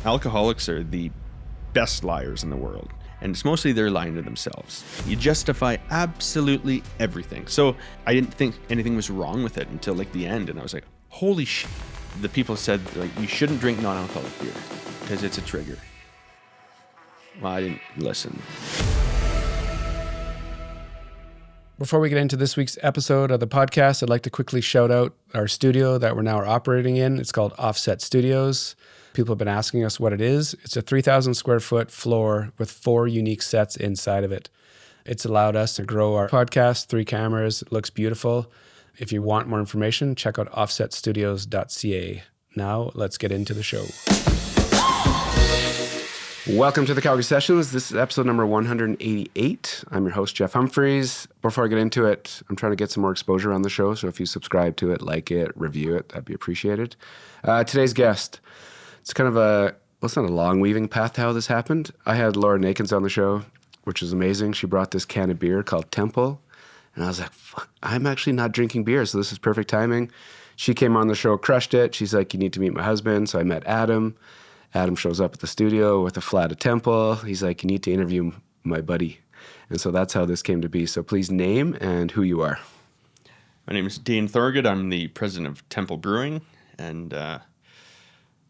Alcoholics are the best liars in the world, and it's mostly they're lying to themselves. You justify absolutely everything. So I didn't think anything was wrong with it until like the end, and I was like, holy shit. The people said like you shouldn't drink non-alcoholic beer because it's a trigger. Well, I didn't listen. Before we get into this week's episode of the podcast, I'd like to quickly shout out our studio that we're now operating in. It's called Offset Studios. People have been asking us what it is. It's a 3,000 square foot floor with 4 unique sets inside of it. It's allowed us to grow our podcast, 3 cameras. It looks beautiful. If you want more information, check out offsetstudios.ca. Now, let's get into the show. Welcome to the Calgary Sessions. This is episode number 188. I'm your host, Jeff Humphreys. Before I get into it, I'm trying to get some more exposure on the show, so if you subscribe to it, like it, review it, that'd be appreciated. Today's guest, it's kind of it's not a long weaving path how this happened. I had Laura Nakins on the show, which is amazing. She brought this can of beer called Templ, and I was like, fuck, I'm actually not drinking beer, so this is perfect timing. She came on the show, crushed it. She's like, you need to meet my husband, so I met Adam. Adam shows up at the studio with a flat of Templ. He's like, you need to interview my buddy. And so that's how this came to be. So please name and who you are. My name is Dane Thorogood. I'm the president of Templ Brewing. And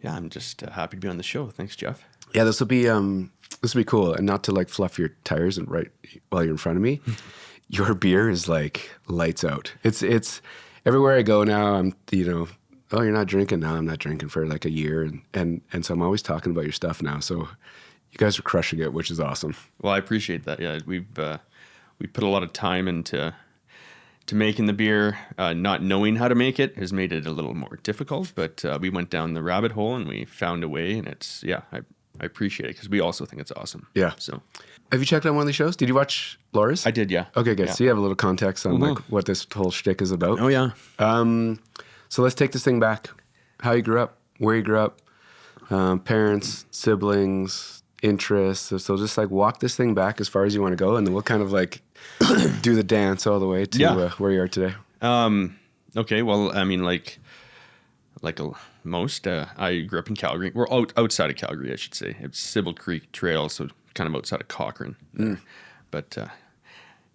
I'm just happy to be on the show. Thanks, Jeff. Yeah, this will be cool. And not to like fluff your tires and right while you're in front of me. Your beer is like lights out. It's everywhere I go now, I'm, oh, you're not drinking? No, I'm not drinking for like a year. And so I'm always talking about your stuff now. So you guys are crushing it, which is awesome. Well, I appreciate that. Yeah, we put a lot of time into making the beer. Not knowing how to make it has made it a little more difficult, but we went down the rabbit hole and we found a way, and I appreciate it because we also think it's awesome. Yeah. So, have you checked out one of these shows? Did you watch Laura's? I did, yeah. Okay, good. Yeah. So you have a little context on like what this whole shtick is about. Oh, yeah. So let's take this thing back. How you grew up, where you grew up, parents, siblings, interests. So just like walk this thing back as far as you want to go, and then we'll kind of like do the dance all the way to where you are today. Okay, well, I mean, like most, I grew up in Calgary. We're outside of Calgary, I should say. It's Sybil Creek Trail, so kind of outside of Cochrane. But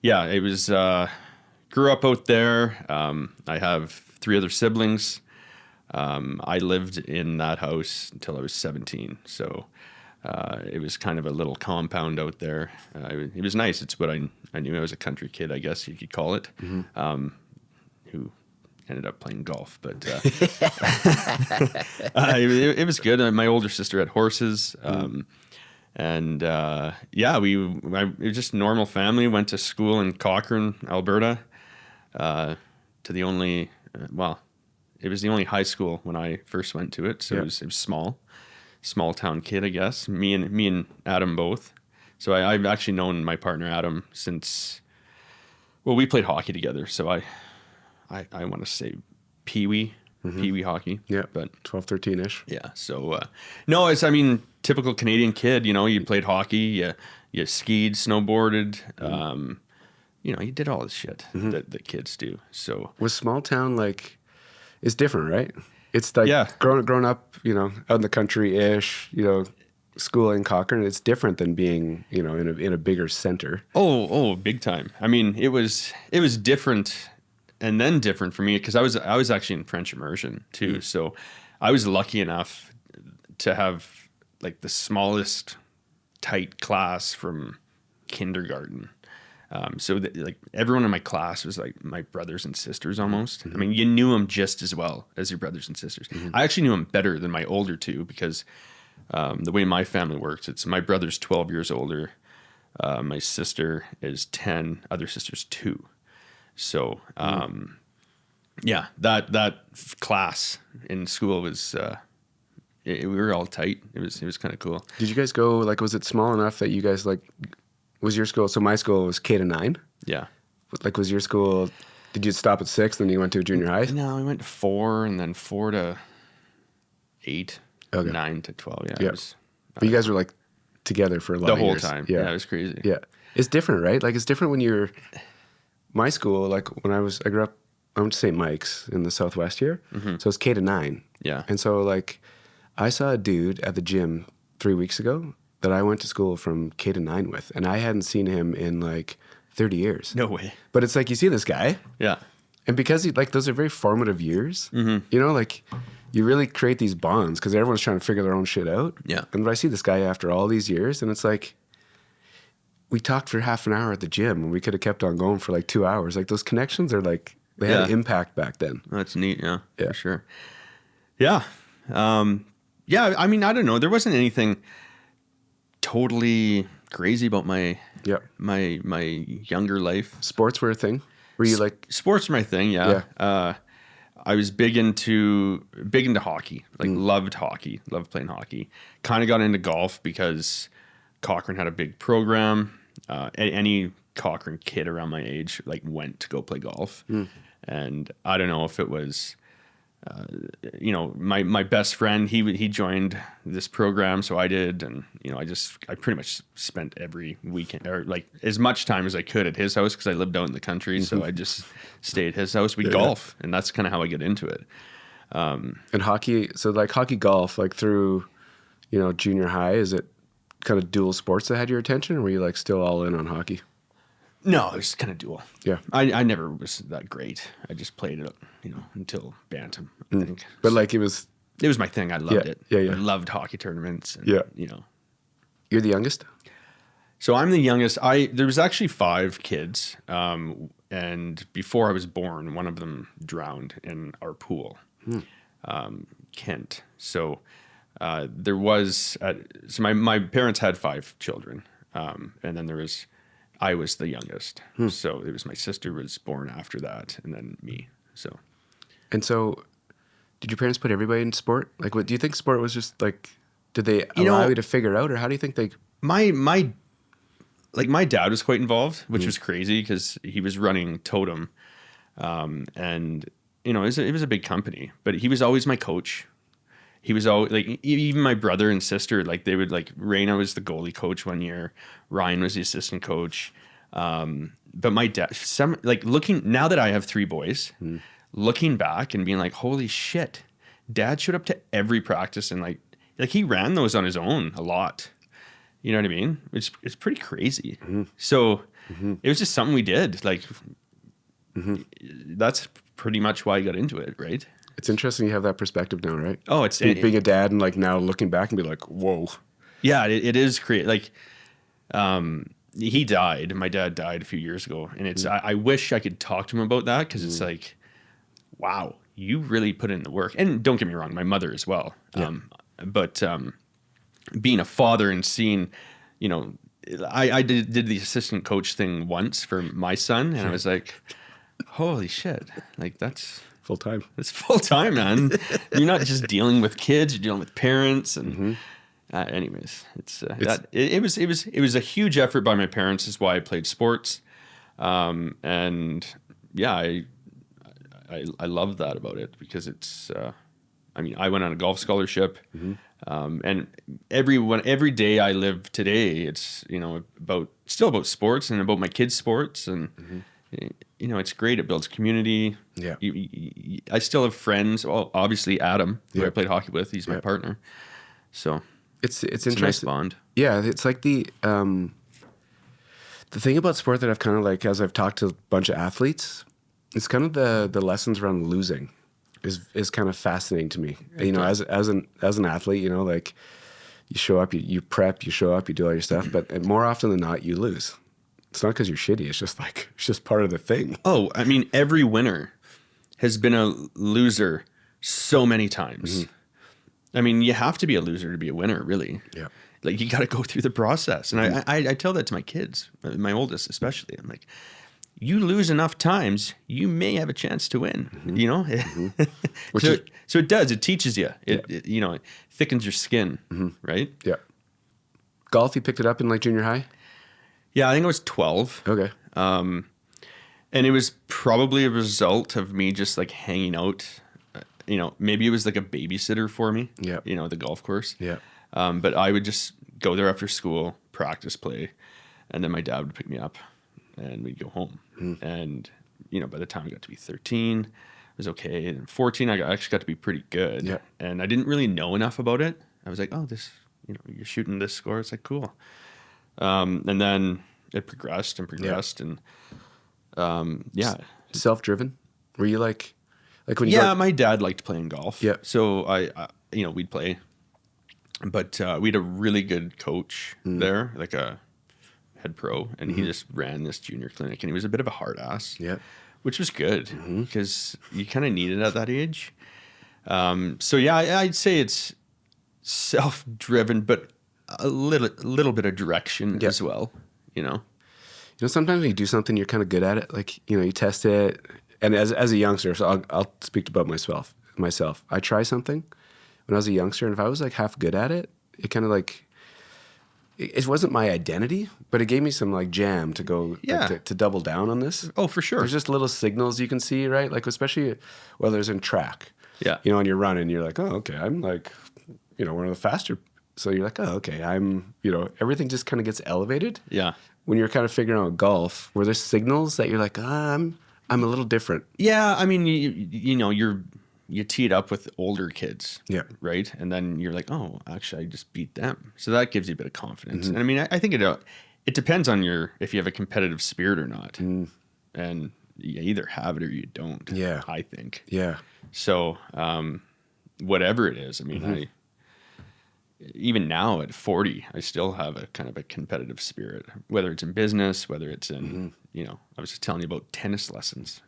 it was, grew up out there. I have 3 other siblings. I lived in that house until I was 17. So it was kind of a little compound out there. It was nice. It's what I knew. I was a country kid, I guess you could call it, who ended up playing golf. But it was good. My older sister had horses. It was just a normal family. Went to school in Cochrane, Alberta, to the only... it was the only high school when I first went to it, so it was small town kid, I guess. Me and Adam both. So I've actually known my partner Adam since, we played hockey together. So I want to say Pee-wee hockey. Yeah, but 12, 13-ish. Yeah. So typical Canadian kid. You played hockey, you skied, snowboarded. You did all this shit that kids do. So was small town like, it's different, right? It's like growing up, out in the country-ish, school in Cochrane. It's different than being, in a bigger center. Oh, big time. I mean, it was different, and then different for me because I was actually in French immersion too. So I was lucky enough to have like the smallest tight class from kindergarten. So like everyone in my class was like my brothers and sisters almost. I mean, you knew them just as well as your brothers and sisters. I actually knew them better than my older two because the way my family works, it's my brother's 12 years older. My sister is 10, other sister's 2. So that class in school was we were all tight. It was kind of cool. Did you guys go like, was it small enough that you guys like? Was your school, so my school was K to 9? Yeah. Like, was your school, did you stop at 6, then you went to a junior high? No, we went to 4, and then 4 to 8, 9 to 12, yeah. But you guys were, like, together for a lot of years. The whole time. Yeah, it was crazy. Yeah. It's different, right? Like, it's different when you're, my school, like, when I grew up, I went to St. Mike's in the Southwest here, so it's K to 9. Yeah. And so, like, I saw a dude at the gym 3 weeks ago that I went to school from K to 9 with, and I hadn't seen him in like 30 years. No way. But it's like you see this guy, Yeah. and because like those are very formative years, you know, like you really create these bonds because everyone's trying to figure their own shit out. Yeah. And I see this guy after all these years, and it's like we talked for half an hour at the gym, and we could have kept on going for like 2 hours. Like those connections are like they had an impact back then. That's neat. Yeah. Yeah. For sure. Yeah. Yeah. I mean, I don't know. There wasn't anything totally crazy about my younger life. Sports were a thing. Were you like sports were my thing? Yeah. I was big into hockey. Like loved hockey. Loved playing hockey. Kind of got into golf because Cochrane had a big program. Any Cochrane kid around my age like went to go play golf, and I don't know if it was. You know, my best friend, he joined this program, so I did, and you know, I pretty much spent every weekend or like as much time as I could at his house because I lived out in the country, so I just stayed at his house. We golf, and that's kind of how I get into it. and hockey? So like hockey, golf, like through, you know, junior high, is it kind of dual sports that had your attention, or were you like still all in on hockey? No, it was kind of dual. Yeah. I never was that great. I just played it, you know, until Bantam, I think. But like it was my thing. I loved it. Yeah. I loved hockey tournaments. And, you know. You're the youngest? So I'm the youngest. There was actually 5 kids. And before I was born, one of them drowned in our pool, Kent. So there was, so my parents had 5 children. And then I was the youngest. So it was my sister was born after that, and then me. So. And so did your parents put everybody in sport? Like, what do you think sport was just like, did they allow you to figure out, or how do you think they? My dad was quite involved, which was crazy because he was running Totem, and you know it was a big company, but he was always my coach. He was always like, even my brother and sister, like they would like, Raina was the goalie coach one year, Ryan was the assistant coach, but my dad, now that I have 3 boys. Looking back and being like, holy shit, dad showed up to every practice and like he ran those on his own a lot. You know what I mean? It's pretty crazy. So it was just something we did. Like that's pretty much why I got into it, right? It's interesting you have that perspective now, right? Oh, it's being a dad and like now looking back and be like, whoa. Yeah, it is creative. Like, he died. My dad died a few years ago, and it's I wish I could talk to him about that because it's like, wow, you really put in the work. And don't get me wrong, my mother as well. But being a father and seeing, you know, I did the assistant coach thing once for my son, and I was like, holy shit, like that's full time. It's full time, man. You're not just dealing with kids; you're dealing with parents. And anyways, it was a huge effort by my parents. Is why I played sports, and yeah, I love that about it because it's. I mean, I went on a golf scholarship, and every day I live today, it's still about sports and about my kids' sports, and you know, it's great. It builds community. Yeah, I still have friends. Well, obviously Adam, who I played hockey with, he's my partner. So it's interesting. A nice bond. Yeah, it's like the thing about sport that I've kind of like as I've talked to a bunch of athletes, it's kind of the lessons around losing. Is kind of fascinating to me. Okay. You know, as an athlete, you know, like you show up, you prep, you show up, you do all your stuff, but more often than not, you lose. It's not because you're shitty. It's just part of the thing. Oh, I mean, every winner has been a loser so many times. I mean, you have to be a loser to be a winner, really. Yeah. Like you got to go through the process, and I tell that to my kids, my oldest especially. I'm like, you lose enough times, you may have a chance to win, you know? So it does. It teaches you. It you know, it thickens your skin, right? Yeah. Golf, you picked it up in like junior high? Yeah, I think I was 12. Okay. And it was probably a result of me just like hanging out. You know, maybe it was like a babysitter for me, you know, the golf course. Yeah. But I would just go there after school, practice, play, and then my dad would pick me up. And we'd go home. And, you know, by the time I got to be 13, was okay. And 14, I actually got to be pretty good. Yeah. And I didn't really know enough about it. I was like, oh, this, you're shooting this score. It's like, cool. And then it progressed and progressed. And yeah. Self-driven? Were you like when you Yeah, my dad liked playing golf. Yeah. So I we'd play. But we had a really good coach there, like a head pro, and he just ran this junior clinic, and he was a bit of a hard ass. Yeah. Which was good because you kind of need it at that age. So yeah, I'd say it's self-driven, but a little bit of direction as well. Sometimes when you do something, you're kind of good at it. Like you test it, and as a youngster, so I'll speak about myself. I try something when I was a youngster, and if I was like half good at it, it kind of like. It wasn't my identity, but it gave me some like jam to go to double down on this. Oh, for sure. There's just little signals you can see, right? Like especially whether it's in track. Yeah. When you're running, you're like, oh, okay, I'm like, one of the faster. So you're like, oh, okay, I'm, everything just kind of gets elevated. Yeah. When you're kind of figuring out golf, where there's signals that you're like, I'm a little different. Yeah, I mean, you tee it up with older kids, right? And then you're like, oh, actually, I just beat them. So that gives you a bit of confidence. And I mean, I think it depends on if you have a competitive spirit or not. And you either have it or you don't. Yeah, I think. Yeah. So whatever it is, I mean, even now at 40, I still have a kind of a competitive spirit. Whether it's in business, whether it's in I was just telling you about tennis lessons.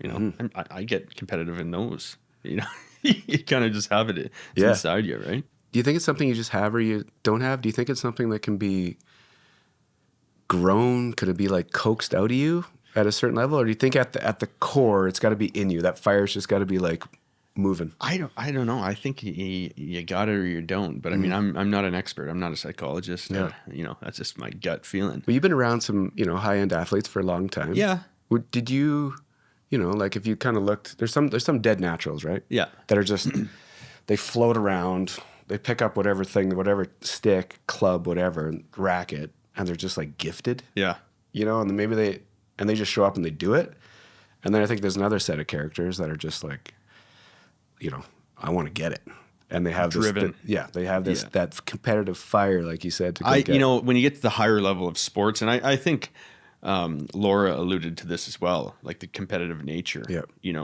I get competitive in those. You kind of just have it inside you, right? Do you think it's something you just have or you don't have? Do you think it's something that can be grown? Could it be like coaxed out of you at a certain level? Or do you think at the core, it's got to be in you? That fire's just got to be like moving? I don't know. I think you got it or you don't. But I mean, I'm not an expert. I'm not a psychologist. Yeah. That's just my gut feeling. Well, you've been around some, high-end athletes for a long time. Yeah. Did you... like if you kind of looked, there's some dead naturals, right? Yeah. That are just, they float around, they pick up whatever thing, stick, club, whatever, racket, and they're just like gifted. Yeah. And then maybe they just show up and they do it. And then I think there's another set of characters that are just like, I want to get it. And they have driven. They have this, that competitive fire, like you said. To go when you get to the higher level of sports, and I think, Laura alluded to this as well, like the competitive nature. Yeah.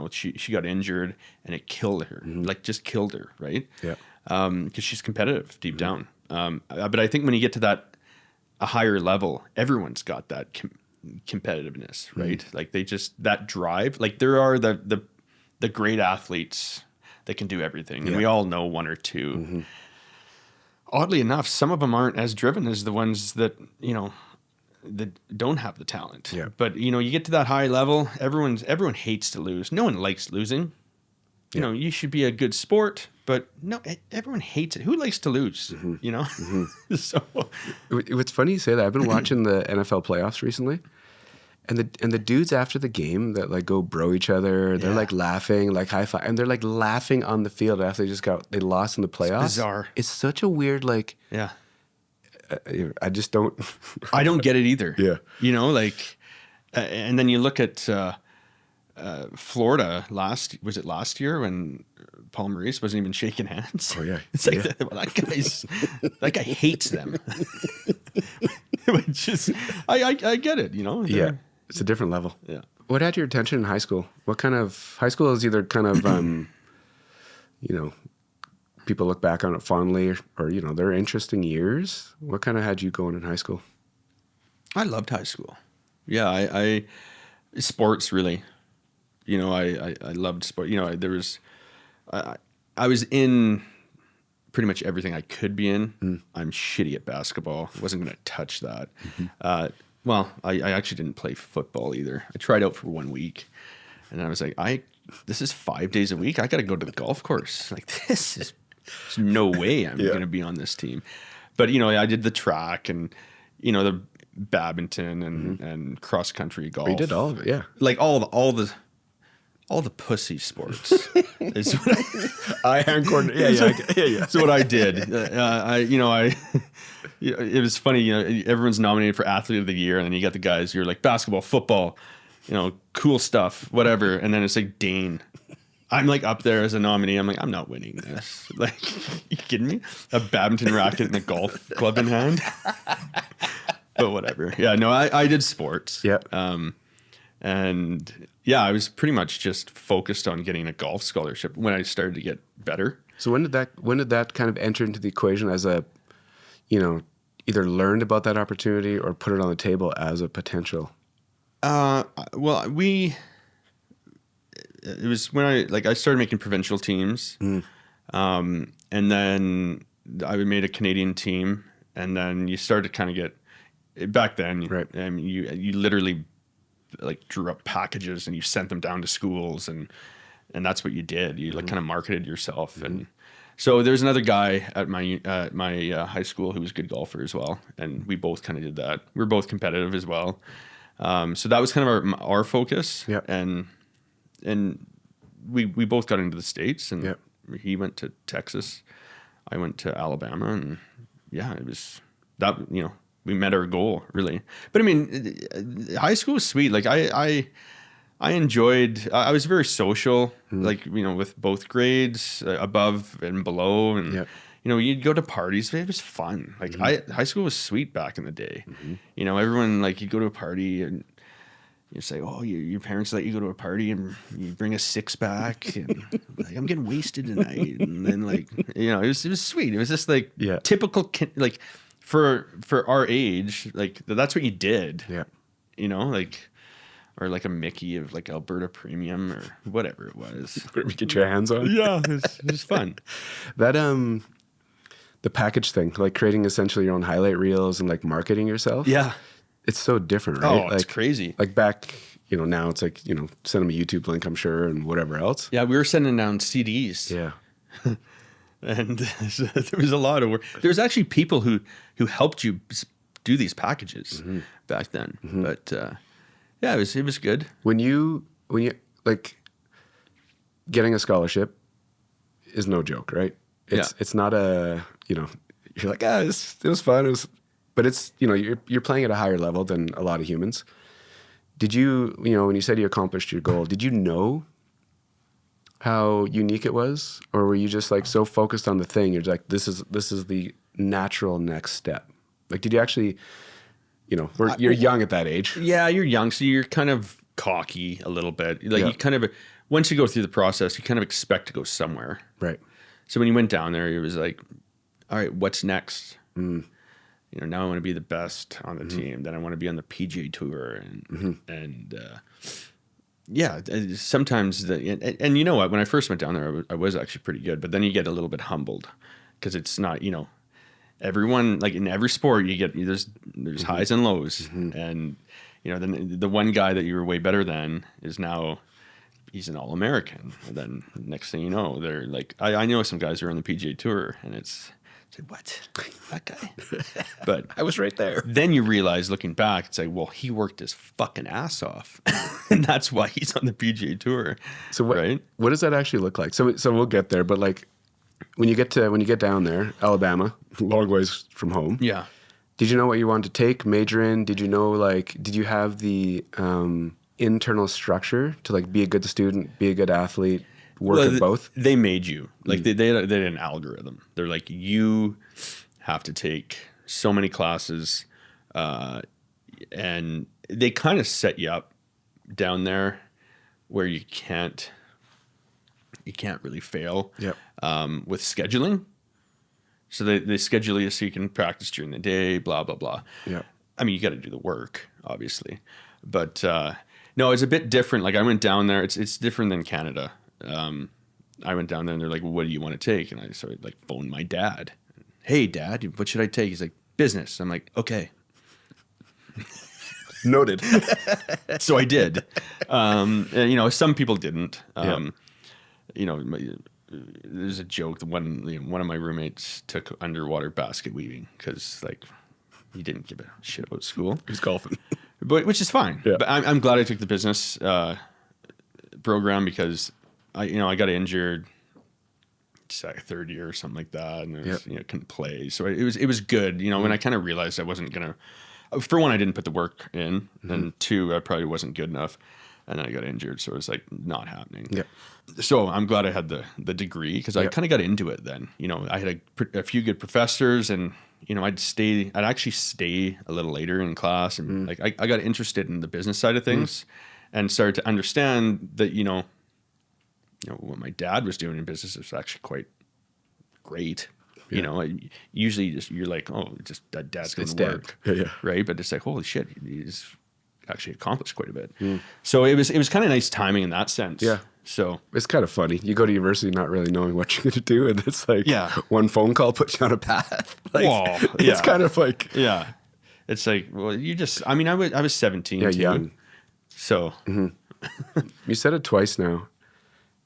She got injured and it killed her, like just killed her, right? Yeah. Because she's competitive deep down. But I think when you get to a higher level, everyone's got that competitiveness, right? Like that drive. Like there are the great athletes that can do everything, and we all know one or two. Oddly enough, some of them aren't as driven as the ones that that don't have the talent. Yeah. But you get to that high level, everyone hates to lose. No one likes losing. You should be a good sport, but no, everyone hates it. Who likes to lose? So it's funny you say that. I've been watching the NFL playoffs recently, and the dudes after the game that like go bro each other, they're like laughing, like high five, and they're like laughing on the field after they lost in the playoffs. It's bizarre. It's such a weird I just don't. I don't get it either. Yeah. And then you look at Florida last year when Paul Maurice wasn't even shaking hands? Oh yeah. It's like that guy hates them. Which is, I get it, Yeah. It's a different level. Yeah. What had your attention in high school? What kind of high school is either kind of people look back on it fondly or they're interesting years. What kind of had you going in high school? I loved high school. Yeah, I sports really. I loved sport. I was in pretty much everything I could be in. I'm shitty at basketball. Wasn't going to touch that. Well, I actually didn't play football either. I tried out for 1 week, and I was like, this is 5 days a week. I got to go to the golf course. Like there's no way I'm going to be on this team. But I did the track and the badminton and cross country golf. You did all of it, yeah. Like all the pussy sports is what hand coordinate. Yeah. That's what I did. It was funny. Everyone's nominated for athlete of the year, and then you got the guys who are like basketball, football, cool stuff, whatever. And then it's like Dane. I'm like up there as a nominee. I'm like, I'm not winning this. Like, you kidding me? A badminton racket and a golf club in hand. But whatever. Yeah, no, I did sports. Yeah. And yeah, I was pretty much just focused on getting a golf scholarship when I started to get better. So when did that kind of enter into the equation as a, either learned about that opportunity or put it on the table as a potential? Well, it was when I started making provincial teams, and then I made a Canadian team, and then you started to kind of get back then. Right. You literally like drew up packages and you sent them down to schools, and that's what you did. You like kind of marketed yourself, and so there's another guy at my high school who was a good golfer as well, and we both kind of did that. We were both competitive as well. So that was kind of our focus. Yeah. And we both got into the States, and Yep. he went to Texas. I went to Alabama, and yeah, it was that, we met our goal really. But I mean, high school was sweet. Like I enjoyed, I was very social, like, with both grades, above and below. And, Yep. You'd go to parties. It was fun. Like high school was sweet back in the day. Everyone, like, you go to a party and you say, oh, your parents let you go to a party and you bring a 6-pack and like, I'm getting wasted tonight. And then like, it was sweet. It was just like typical, like for our age, like that's what you did. Yeah. Like, or like a Mickey of like Alberta Premium or whatever it was. Whatever you get your hands on. Yeah, it was fun. That the package thing, like creating essentially your own highlight reels and like marketing yourself. Yeah. It's so different, right? Oh, it's crazy. Like back, now it's like, send them a YouTube link, I'm sure, and whatever else. Yeah, we were sending down CDs. Yeah. And there was a lot of work. There's actually people who helped you do these packages back then. But yeah, it was good. When you like getting a scholarship is no joke, right? It's not a, you're like, it was fun. But it's, you're playing at a higher level than a lot of humans. Did you, when you said you accomplished your goal, did you know how unique it was? Or were you just like so focused on the thing, you're like, this is the natural next step? Like, did you actually, you're young at that age. Yeah, you're young, so you're kind of cocky a little bit. Like you kind of, once you go through the process, you kind of expect to go somewhere. Right. So when you went down there, it was like, all right, what's next? Now I want to be the best on the team. Then I want to be on the PGA Tour, and yeah, sometimes and you know what? When I first went down there, I was actually pretty good. But then you get a little bit humbled because it's not, everyone, like in every sport, you get there's highs and lows, and then the one guy that you were way better than is now. He's an All-American. And then next thing you know, they're like, I know some guys who are on the PGA Tour, and it's like, what? That guy? But I was right there. Then you realize, looking back, it's like, well, he worked his fucking ass off, and that's why he's on the PGA Tour. So what does that actually look like? So we'll get there, but like when you get down there, Alabama, long ways from home. Yeah. Did you know what you wanted to take, major in? Did you know, did you have the internal structure to like be a good student, be a good athlete, work at both? They made you like they had an algorithm. They're like, you have to take so many classes, and they kind of set you up down there where you can't really fail. Yep. With scheduling. So they schedule you so you can practice during the day, blah blah blah. Yeah. I mean, you got to do the work, obviously, but no, it's a bit different. Like I went down there. It's different than Canada. I went down there and they're like, well, what do you want to take? And I started like phoned my dad. Hey, Dad, what should I take? He's like, business. I'm like, okay. Noted. So I did. And, some people didn't. There's a joke that one of my roommates took underwater basket weaving because like he didn't give a shit about school. He's golfing. But which is fine. Yeah. But I'm glad I took the business program because I got injured third year or something like that, and couldn't play. So it was good. When I kind of realized I wasn't gonna. For one, I didn't put the work in, and two, I probably wasn't good enough. and then I got injured, so it was like not happening. Yeah. So I'm glad I had the degree, because I kind of got into it then. You know, I had a few good professors, and you know, I'd actually stay a little later in class, and like I got interested in the business side of things, and started to understand that you know what my dad was doing in business was actually quite great. You know, usually you're like, oh, just that dad's going to work, right? But it's like, holy shit, he's actually accomplished quite a bit. So it was kind of nice timing in that sense. Yeah. So it's kind of funny. You go to university not really knowing what you're going to do, and it's like one phone call puts you on a path. Like, it's kind of like it's like, well, you just. I mean, I was 17. Yeah, too, young. So you said it twice now.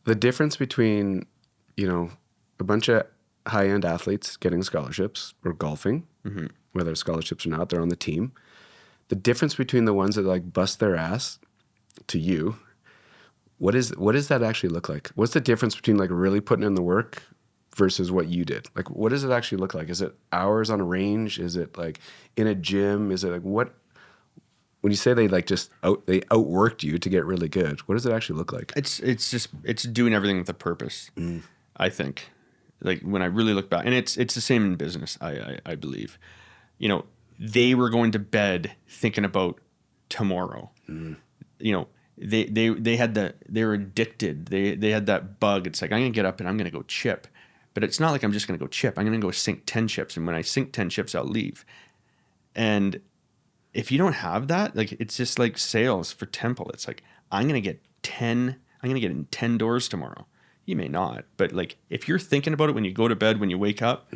The difference between a bunch of high-end athletes getting scholarships or golfing, whether scholarships or not, they're on the team. The difference between the ones that like bust their ass to you, what does that actually look like? What's the difference between like really putting in the work versus what you did? Like, what does it actually look like? Is it hours on a range? Is it like in a gym? Is it like what? When you say they like they outworked you to get really good, what does it actually look like? It's doing everything with a purpose. I think. Like when I really look back, and it's the same in business, I believe. You know, they were going to bed thinking about tomorrow. You know, they were addicted. They had that bug. It's like, I'm gonna get up and I'm gonna go chip. But it's not like I'm just gonna go chip. I'm gonna go sink 10 chips, and when I sink 10 chips, I'll leave. And if you don't have that, like it's just like sales for Templ. It's like I'm gonna get in 10 doors tomorrow. You may not, but like if you're thinking about it when you go to bed, when you wake up,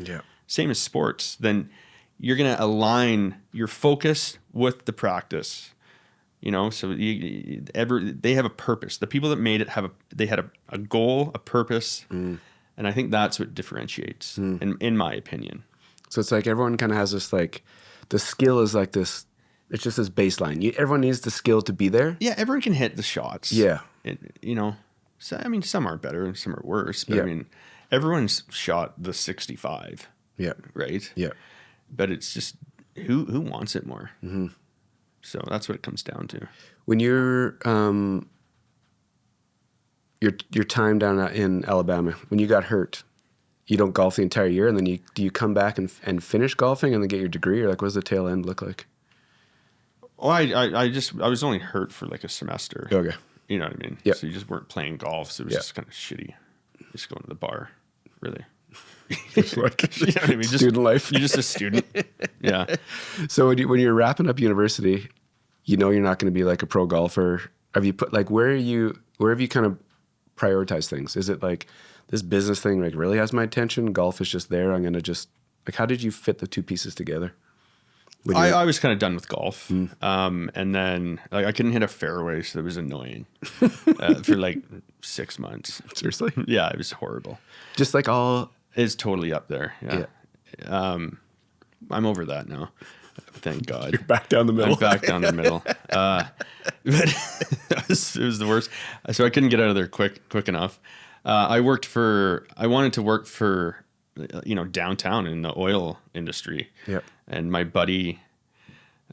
same as sports, then you're going to align your focus with the practice, you know? So they have a purpose. The people that made it they had a goal, a purpose. And I think that's what differentiates in my opinion. So it's like everyone kind of has this, like the skill is like this, it's just this baseline. Everyone needs the skill to be there. Yeah. Everyone can hit the shots. Yeah. You know, so, I mean, some are better and some are worse, but I mean, everyone's shot the 65. Yeah. Right? Yeah. But it's just who wants it more. So that's what it comes down to. When your time down in Alabama, when you got hurt, you don't golf the entire year, and then do you come back and finish golfing and then get your degree, or like what does the tail end look like? Well, I was only hurt for like a semester. Okay. You know what I mean? Yeah. So you just weren't playing golf, so it was just kind of shitty. Just going to the bar, really. Like, you know what I mean? Student life. You're just a student. Yeah. So when you're wrapping up university, you know you're not going to be like a pro golfer. Have you put like where have you kind of prioritized things? Is it like this business thing like really has my attention? Golf is just there. I'm going to just like, how did you fit the two pieces together? I was kind of done with golf. And then like I couldn't hit a fairway, so it was annoying for like 6 months. Seriously? Yeah, it was horrible. Just like all... It's totally up there. Yeah. I'm over that now. Thank God. You're back down the middle. I'm back down the middle. But it was the worst. So I couldn't get out of there quick enough. I wanted to work for, downtown in the oil industry. Yep. And my buddy,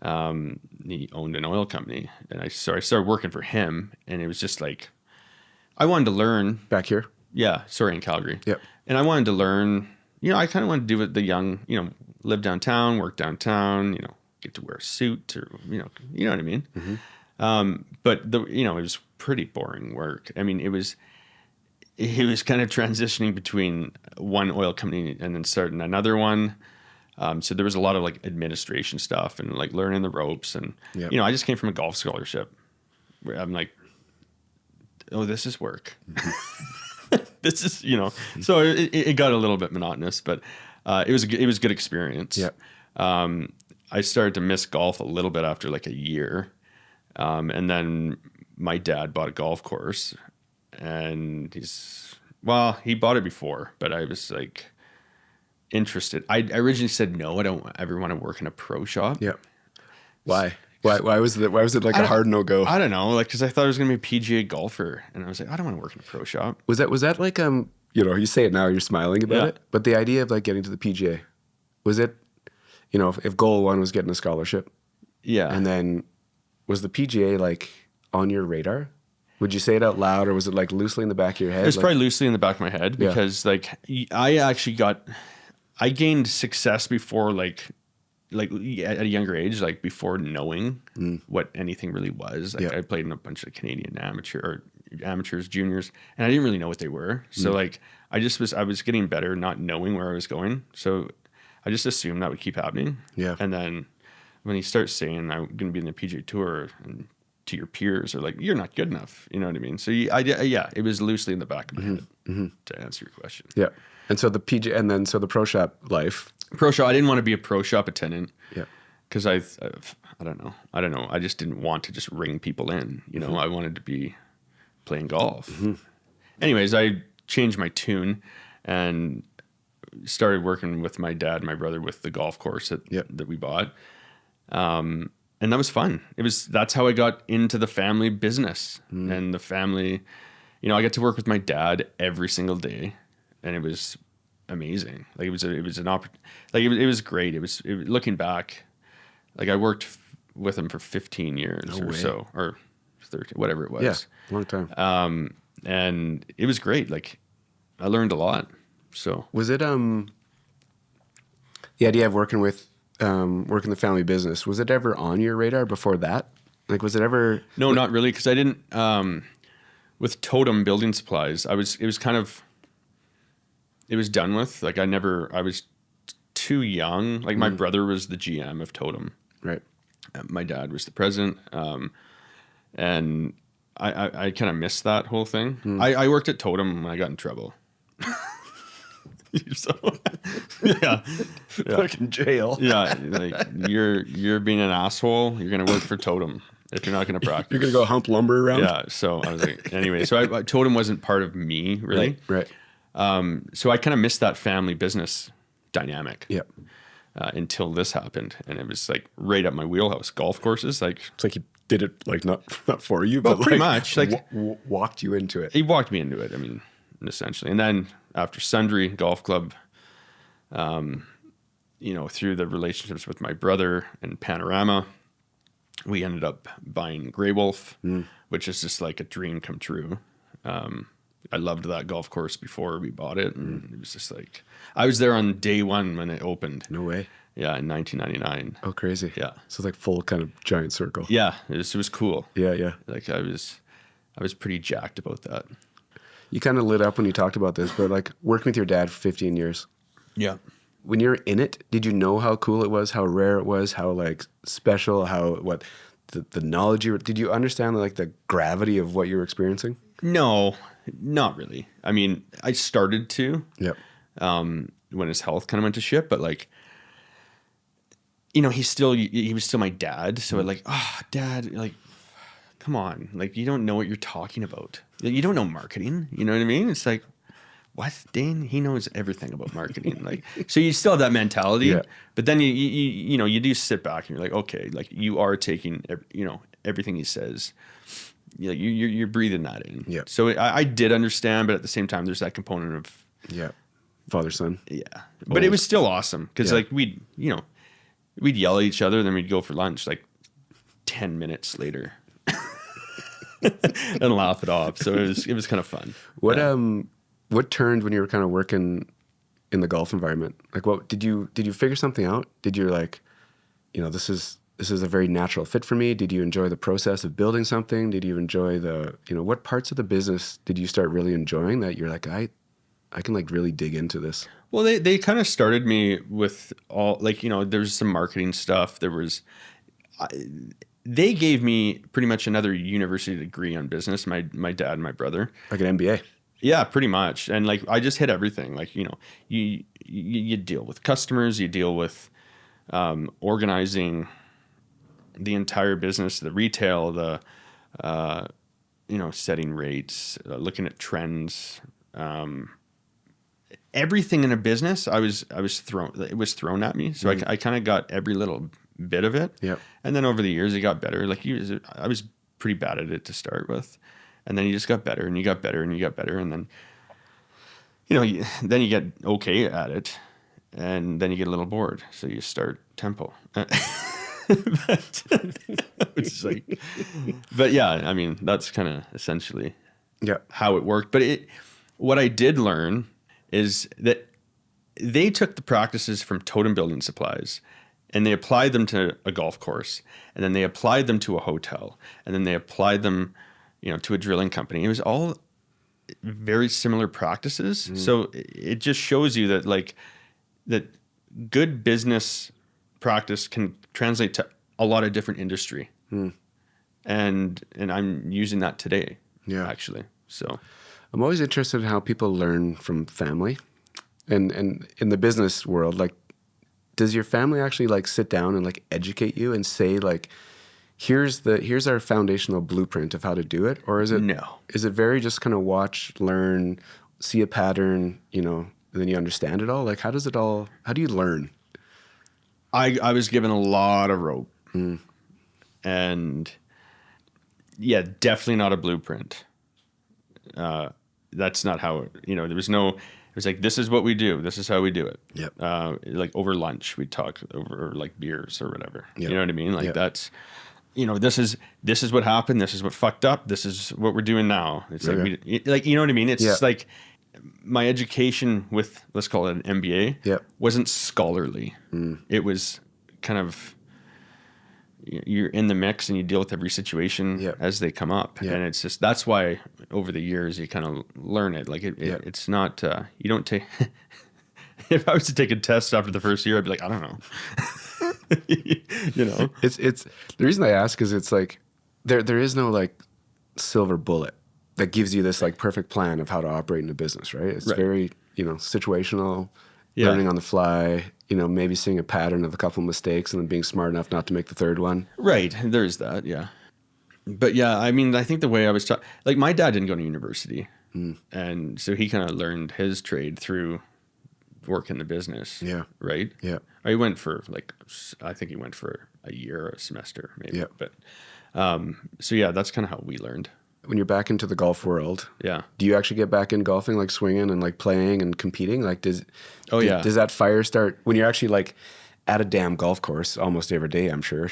he owned an oil company, and I started working for him, and it was just like, I wanted to learn. Back here? Yeah, in Calgary. Yep. And I wanted to learn, I kind of wanted to do what the young, live downtown, work downtown, get to wear a suit or, you know what I mean? But it was pretty boring work. I mean, it was kind of transitioning between one oil company and then starting another one. So there was a lot of like administration stuff and like learning the ropes. And, I just came from a golf scholarship where I'm like, oh, this is work. This is, so it got a little bit monotonous, but it was a good experience. Yeah. I started to miss golf a little bit after like a year. And then my dad bought a golf course, and he bought it before, but I was like interested. I originally said, no, I don't ever want to work in a pro shop. Yeah. Why? Why was it like a hard no-go? I don't know, like, because I thought I was going to be a PGA golfer, and I was like, I don't want to work in a pro shop. Was that like, you say it now, you're smiling about it, but the idea of like getting to the PGA, was it, if goal one was getting a scholarship? Yeah. And then was the PGA like on your radar? Would you say it out loud, or was it like loosely in the back of your head? It was like, probably loosely in the back of my head because like I gained success before like at a younger age, like before knowing what anything really was. Like I played in a bunch of Canadian amateurs, juniors, and I didn't really know what they were. So like I was getting better not knowing where I was going. So I just assumed that would keep happening. Yeah. And then when you start saying I'm going to be in the PGA Tour and to your peers are like, you're not good enough. You know what I mean? So it was loosely in the back of my head to answer your question. Yeah. And so the the pro shop life. Pro shop, I didn't want to be a pro shop attendant. Yeah. Because I don't know. I just didn't want to just ring people in. You know, I wanted to be playing golf. Anyways, I changed my tune and started working with my dad and my brother with the golf course that we bought. And that was fun. That's how I got into the family business and the family, you know, I got to work with my dad every single day and it was amazing. Like it was an opportunity. Like it was great. Looking back, like I worked with him for 15 years or 13, whatever it was. Yeah. Long time. And it was great. Like I learned a lot. So was it, the idea of working the family business, was it ever on your radar before that? Like, was it ever? No, not really. Cause I didn't, with Totem Building Supplies, it was done with. Like I was too young. Like my brother was the GM of Totem. Right. My dad was the president. And I kind of missed that whole thing. I worked at Totem when I got in trouble. So, yeah. Fucking jail. Yeah, like you're being an asshole. You're gonna work for Totem if you're not gonna practice. You're gonna go hump lumber around. Yeah. So I was like, anyway. So Totem wasn't part of me really. Right. So I kind of missed that family business dynamic. Yep. Until this happened, and it was like right up my wheelhouse. Golf courses, like it's like he did it like not for you, well, but pretty like, much like walked you into it. He walked me into it. I mean, essentially, and then after Sundry Golf Club, you know, through the relationships with my brother and Panorama, we ended up buying Grey Wolf, which is just like a dream come true. I loved that golf course before we bought it, and it was just like I was there on day one when it opened. No way. Yeah, in 1999. Oh, crazy. Yeah. So it's like full kind of giant circle. Yeah, it was cool. Yeah. Like I was pretty jacked about that. You kind of lit up when you talked about this, but like working with your dad for 15 years. Yeah. When you're in it, did you know how cool it was, how rare it was, how like special, the knowledge did you understand like the gravity of what you were experiencing? No, not really. I mean, I started to. Yep. When his health kind of went to shit, but like, you know, he was still my dad. So like, Dad, like, come on, like you don't know what you're talking about. You don't know marketing. You know what I mean? It's like, what, Dane? He knows everything about marketing. Like, so you still have that mentality, but then you do sit back and you're like, okay, like you are taking, everything he says. You're breathing that in. Yeah. So I did understand, but at the same time, there's that component of father son. Yeah, but it was still awesome because like we'd yell at each other, then we'd go for lunch like 10 minutes later and laugh it off. So it was kind of fun. What turned when you were kind of working in the golf environment? Like, what did you figure something out? Did you like, this is a very natural fit for me? Did you enjoy the process of building something? Did you enjoy what parts of the business did you start really enjoying that you're like, I can like really dig into this? Well, they kind of started me with all like, there's some marketing stuff. They gave me pretty much another university degree on business. My dad and my brother. Like an MBA. Yeah, pretty much. And like, I just hit everything. Like, you deal with customers, you deal with organizing the entire business, the retail, the, setting rates, looking at trends, everything in a business. It was thrown at me. So I kind of got every little bit of it. Yeah. And then over the years it got better. Like I was pretty bad at it to start with. And then you just got better and you got better and you got better. And then, then you get okay at it. And then you get a little bored. So you start Templ. but it's like, but yeah, I mean, that's kind of essentially how it worked. But what I did learn is that they took the practices from Totem Building Supplies and they applied them to a golf course, and then they applied them to a hotel, and then they applied them, to a drilling company. It was all very similar practices. So it just shows you that that good business practice can translate to a lot of different industry. And I'm using that today, actually. So I'm always interested in how people learn from family. And in the business world, does your family actually sit down and educate you and say here's our foundational blueprint of how to do it? Or is it very just kind of watch, learn, see a pattern, and then you understand it all? How do you learn? I was given a lot of rope. And yeah, definitely not a blueprint. That's not how there was no. It was this is what we do. This is how we do it. Yep. Over lunch, we'd talk over beers or whatever. Yep. You know what I mean? That's, this is what happened. This is what fucked up. This is what we're doing now. It's you know what I mean? It's just my education with, let's call it an MBA, wasn't scholarly. It was kind of, you're in the mix and you deal with every situation as they come up. And it's just, that's why over the years you kind of learn it. It's not, you don't take, if I was to take a test after the first year, I'd be like, I don't know. It's the reason I ask is it's there is no silver bullet that gives you this perfect plan of how to operate in a business, right? It's very, situational, learning on the fly, maybe seeing a pattern of a couple of mistakes and then being smart enough not to make the third one. Right. There's that. Yeah. But yeah, I mean, I think the way I was taught, my dad didn't go to university. And so he kind of learned his trade through work in the business. Yeah. Right. Yeah. He went for I think he went for a year or a semester maybe. Yeah. But, so yeah, that's kind of how we learned. When you're back into the golf world, do you actually get back in golfing, swinging and playing and competing? Does that fire start when you're actually at a damn golf course almost every day? I'm sure.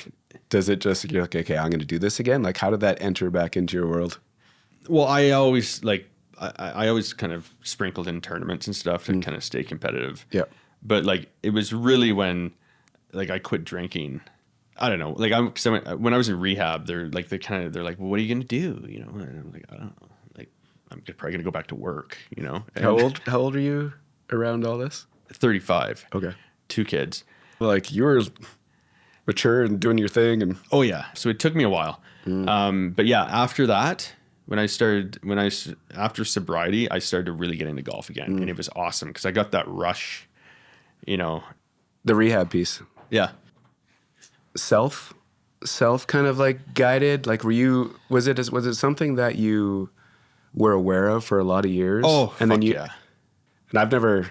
Does it just you're okay, I'm going to do this again? How did that enter back into your world? Well, I always I always kind of sprinkled in tournaments and stuff to kind of stay competitive. Yeah. But it was really when I quit drinking. I don't know. When I was in rehab, they're like, well, what are you going to do? And I'm like, I don't know. I'm probably going to go back to work, And How old are you around all this? 35. Okay. 2 kids. You were mature and doing your thing. And oh yeah. So it took me a while. But yeah, after that, after sobriety, I started to really get into golf again. And it was awesome because I got that rush, The rehab piece. Yeah. Self kind of guided, was it something that you were aware of for a lot of years? And then and I've never,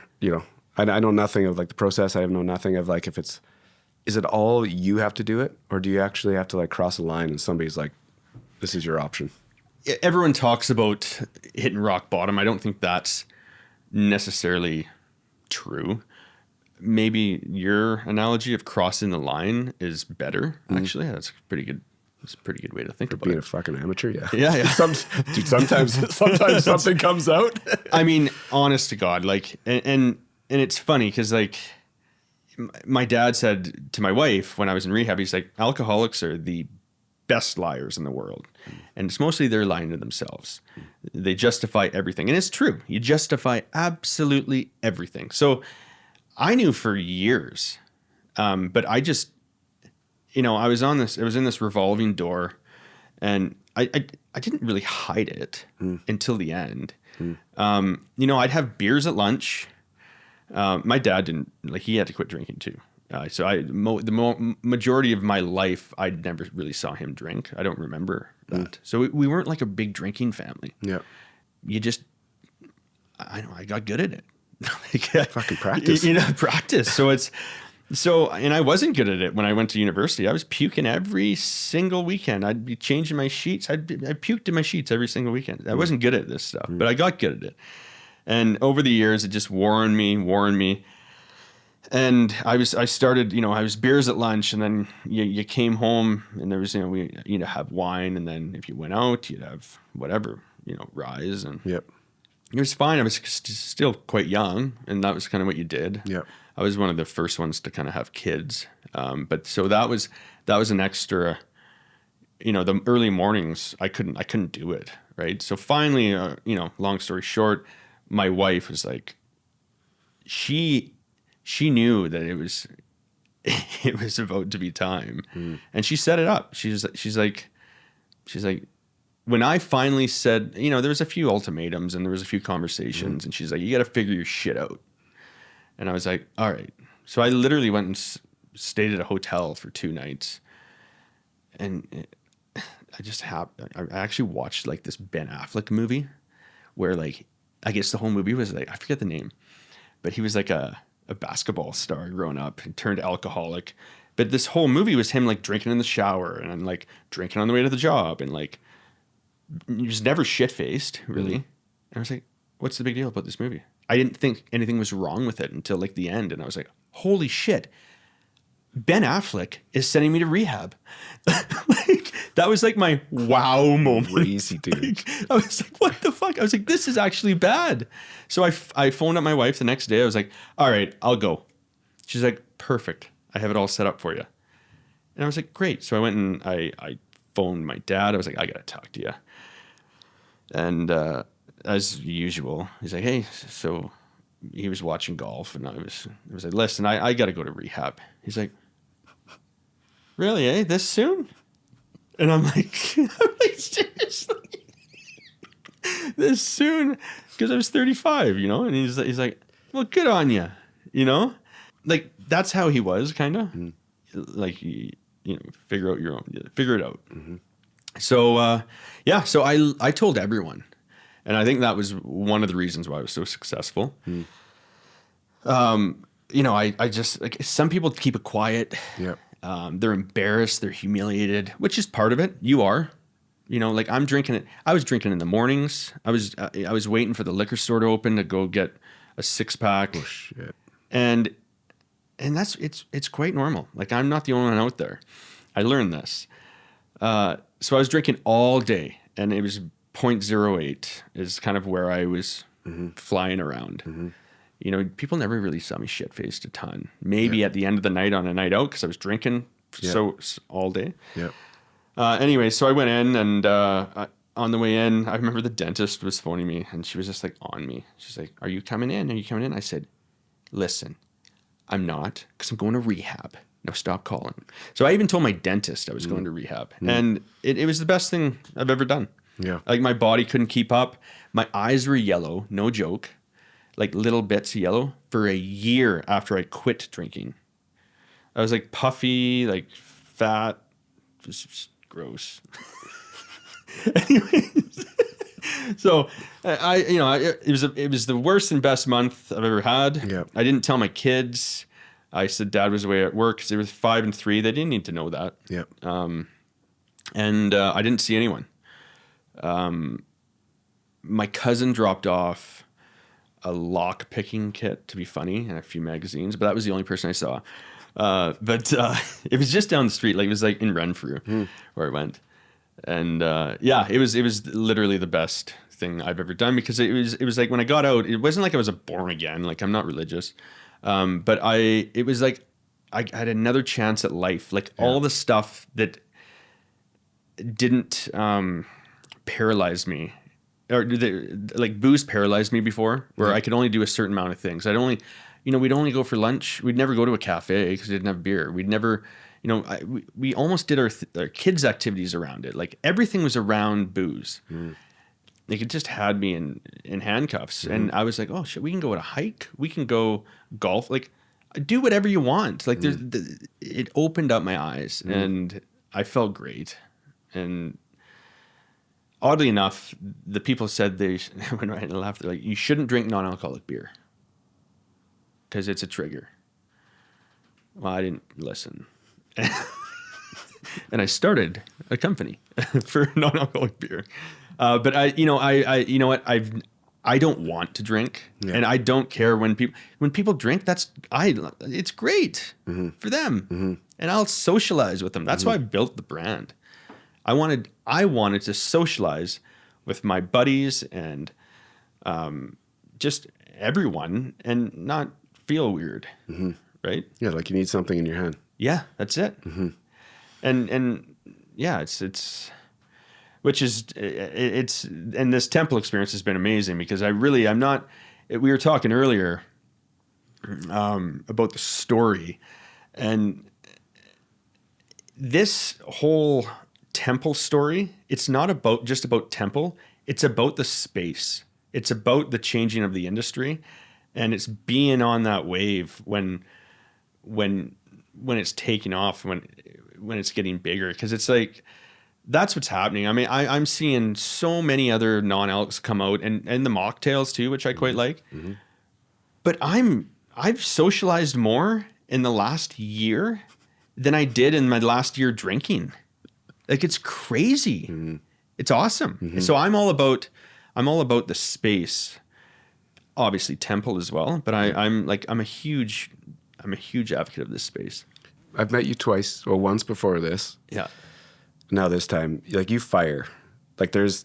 I know nothing of the process. I have known nothing of is it all you have to do it, or do you actually have to cross a line and somebody's this is your option? Everyone talks about hitting rock bottom. I don't think that's necessarily true. Maybe your analogy of crossing the line is better. Actually, that's a pretty good way to think about being it. a fucking amateur, yeah. Yeah. Sometimes something comes out. I mean, honest to God, and it's funny because my dad said to my wife when I was in rehab, he's like, alcoholics are the best liars in the world, and it's mostly they're lying to themselves. They justify everything, and it's true. You justify absolutely everything. So I knew for years, but I just, I was in this revolving door, and I didn't really hide it until the end. I'd have beers at lunch. My dad didn't, he had to quit drinking too. So the majority of my life, I never really saw him drink. I don't remember that. So we weren't a big drinking family. Yeah. You just, I got good at it. Fucking practice. Practice. And I wasn't good at it when I went to university. I was puking every single weekend. I'd be changing my sheets. I puked in my sheets every single weekend. I wasn't good at this stuff, but I got good at it. And over the years, it just wore on me. And I started, I was beers at lunch, and then you came home and there was, you'd have wine. And then if you went out, you'd have whatever, rise. And Yep. it was fine. I was still quite young, and that was kind of what you did. Yep. I was one of the first ones to kind of have kids. But so that was an extra, the early mornings, I couldn't do it. Right. So finally, long story short, my wife was like, she knew that it was about to be time, and she set it up. She's like, when I finally said, there was a few ultimatums and there was a few conversations, and she's like, you got to figure your shit out. And I was like, all right. So I literally went and stayed at a hotel for 2 nights, and I actually watched like this Ben Affleck movie where like, I guess the whole movie was like, I forget the name, but he was like a basketball star growing up and turned alcoholic. But this whole movie was him like drinking in the shower and like drinking on the way to the job, and like he was never shit-faced, really. And I was like, what's the big deal about this movie? I didn't think anything was wrong with it until like the end. And I was like, holy shit, Ben Affleck is sending me to rehab. Like, that was like my wow moment. Crazy, dude. Like, I was like, what the fuck? I was like, this is actually bad. So I phoned up my wife the next day. I was like, all right, I'll go. She's like, perfect. I have it all set up for you. And I was like, great. So I went and I phoned my dad. I was like, I got to talk to you. And as usual, he's like, hey, so he was watching golf, and I was like, listen, I got to go to rehab. He's like, really, eh? This soon? And I'm like, seriously? This soon? Because I was 35, And he's like, well, good on you, Like, that's how he was, kind of. Like, figure it out. Mm-hmm. So, so I told everyone. And I think that was one of the reasons why I was so successful. I just, like, some people keep it quiet. Yep. They're embarrassed. They're humiliated, which is part of it. You are, like I'm drinking it. I was drinking in the mornings. I was waiting for the liquor store to open to go get a 6-pack. Oh, shit. And that's, it's quite normal. Like, I'm not the only one out there. I learned this. So I was drinking all day, and it was 0.08 is kind of where I was flying around. Mm-hmm. People never really saw me shit-faced a ton. Maybe at the end of the night on a night out, because I was drinking so all day. Yeah. Anyway, so I went in, and on the way in, I remember the dentist was phoning me, and she was just like on me. She's like, are you coming in? Are you coming in? I said, listen, I'm not, because I'm going to rehab. No, stop calling. So I even told my dentist I was going to rehab. And it was the best thing I've ever done. Yeah. Like, my body couldn't keep up. My eyes were yellow, no joke. Like, little bits of yellow for a year after I quit drinking. I was like puffy, like fat, just gross. Anyways, so it was the worst and best month I've ever had. Yeah. I didn't tell my kids. I said Dad was away at work because they were 5 and 3. They didn't need to know that. Yeah. And I didn't see anyone. My cousin dropped off a lock picking kit to be funny and a few magazines, but that was the only person I saw. But it was just down the street. Like, it was like in Renfrew where I went. And it was literally the best thing I've ever done, because it was like when I got out, it wasn't like I was born again. Like, I'm not religious. But it was like I had another chance at life. Like, all the stuff that didn't paralyze me, or like booze paralyzed me before, where I could only do a certain amount of things. I'd only, we'd only go for lunch. We'd never go to a cafe because we didn't have beer. We'd never, we almost did our kids' activities around it. Like, everything was around booze. Like, it just had me in handcuffs. And I was like, oh shit, we can go on a hike. We can go golf. Like, do whatever you want. Like, it opened up my eyes, and I felt great. And oddly enough, the people said when I laughed, they're like, you shouldn't drink non-alcoholic beer because it's a trigger. Well, I didn't listen. And I started a company for non-alcoholic beer. But I you know what? I don't want to drink, Yeah. and I don't care when people drink. It's great for them, and I'll socialize with them. That's why I built the brand. I wanted to socialize with my buddies and just everyone, and not feel weird, right? Yeah, like you need something in your hand. Yeah, that's it. And yeah, it's and this Templ experience has been amazing because I'm not. We were talking earlier about the story, and this whole Templ story. It's not just about Templ. It's about the space. It's about the changing of the industry, and it's being on that wave when it's taking off, when it's getting bigger, because it's like that's what's happening. I mean, I'm seeing so many other non-alcs come out, and the mocktails too, which I quite like. But I've socialized more in the last year than I did in my last year drinking. Like, it's crazy. It's awesome. So I'm all about the space. Obviously Templ as well, but I'm a huge advocate of this space. I've met you twice, well, once before this. Yeah. Now this time, like, you fire. Like, the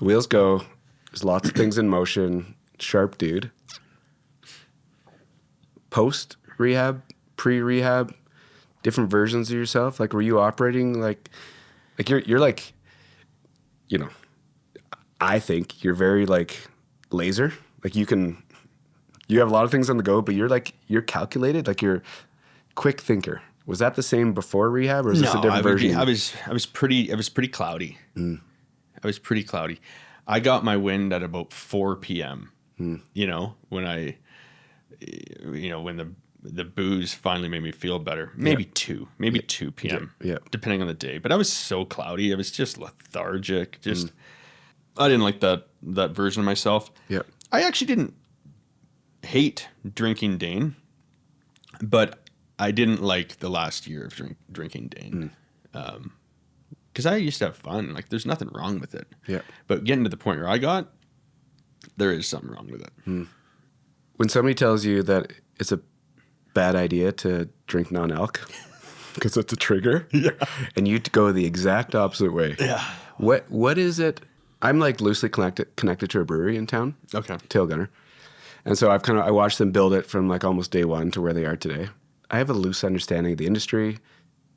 wheels go, there's lots of things in motion, sharp dude. Post-rehab, pre-rehab, different versions of yourself? Like, were you operating like you're like, you know, I think you're very like laser. Like, you have a lot of things on the go, but you're calculated, like you're quick thinker. Was that the same before rehab, or is this a different version? I was pretty cloudy. I was pretty cloudy. I got my wind at about 4 p.m. You know, when the booze finally made me feel better. Maybe 2 p.m. Yeah. Depending on the day. But I was so cloudy. I was just lethargic. I didn't like that version of myself. Yeah. I actually didn't hate drinking Dane, but I didn't like the last year of drinking Dane. Because I used to have fun. Like, there's nothing wrong with it. Yeah. But getting to the point where there is something wrong with it. When somebody tells you that it's a bad idea to drink non-alc because it's a trigger, and you go the exact opposite way. Yeah. What is it? I'm like loosely connected to a brewery in town. Okay. Tail Gunner. And so I watched them build it from like almost day one to where they are today. I have a loose understanding of the industry.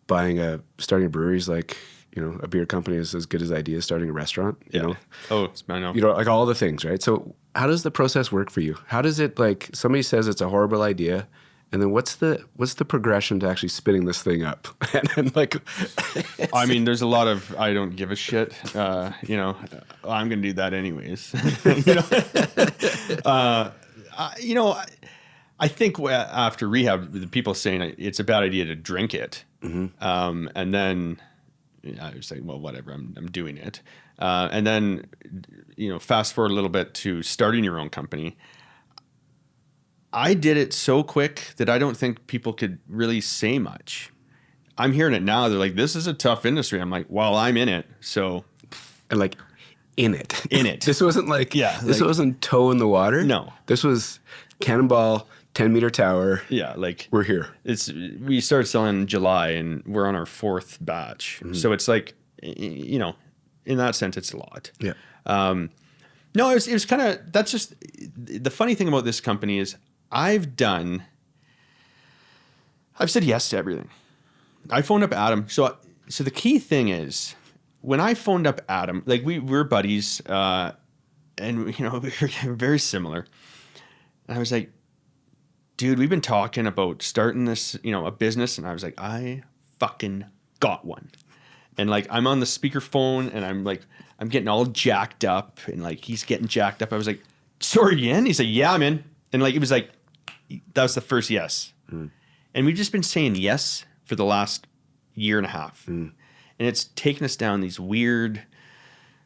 Starting a brewery is like, you know, a beer company is as good as idea starting a restaurant, you know? Oh, I know. You know, like all the things, right? So how does the process work for you? How does it, like, somebody says it's a horrible idea, and then what's the progression to actually spinning this thing up? and like, I mean, there's a lot of I don't give a shit. You know, I'm gonna do that anyways. You know, I think after rehab, the people saying it's a bad idea to drink it, and then I was like, well, whatever, I'm doing it, and then, you know, fast forward a little bit to starting your own company. I did it so quick that I don't think people could really say much. I'm hearing it now. They're like, this is a tough industry. I'm like, well, I'm in it. So, and like, in it. This wasn't like, this wasn't toe in the water. No. This was cannonball, 10-meter tower. Yeah, like, we're here. We started selling in July, and we're on our 4th batch. So it's like, you know, in that sense, it's a lot. Yeah. No, it was kind of, that's just, the funny thing about this company is I've said yes to everything. I phoned up Adam. So the key thing is, when I phoned up Adam, like, we're buddies, and, you know, we're very similar. And I was like, dude, we've been talking about starting this, you know, a business. And I was like, I fucking got one. And like, I'm on the speakerphone, and I'm getting all jacked up, and like, he's getting jacked up. I was like, so are you in? He's like, yeah, I'm in. And like, it was like, that was the first yes. And we've just been saying yes for the last year and a half. And it's taken us down these weird,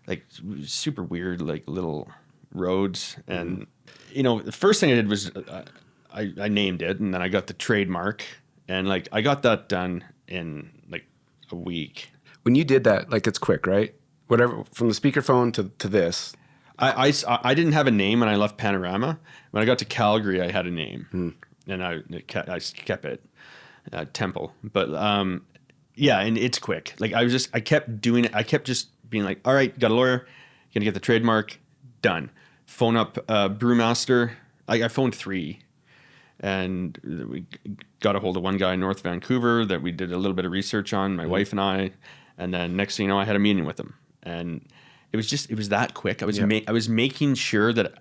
like, super weird, like, little roads. And, you know, the first thing I did was I named it, and then I got the trademark, and like, I got that done in like a week. When you did that, like, it's quick, right? Whatever, from the speakerphone to this. I didn't have a name when I left Panorama. When I got to Calgary, I had a name, and I kept it, Templ. But yeah, and it's quick. Like I kept doing it. I kept just being like, all right, got a lawyer, gonna get the trademark, done. Phone up Brewmaster. I phoned 3, and we got a hold of one guy in North Vancouver that we did a little bit of research on, my wife and I, and then next thing you know, I had a meeting with him, and it was that quick. I was making sure that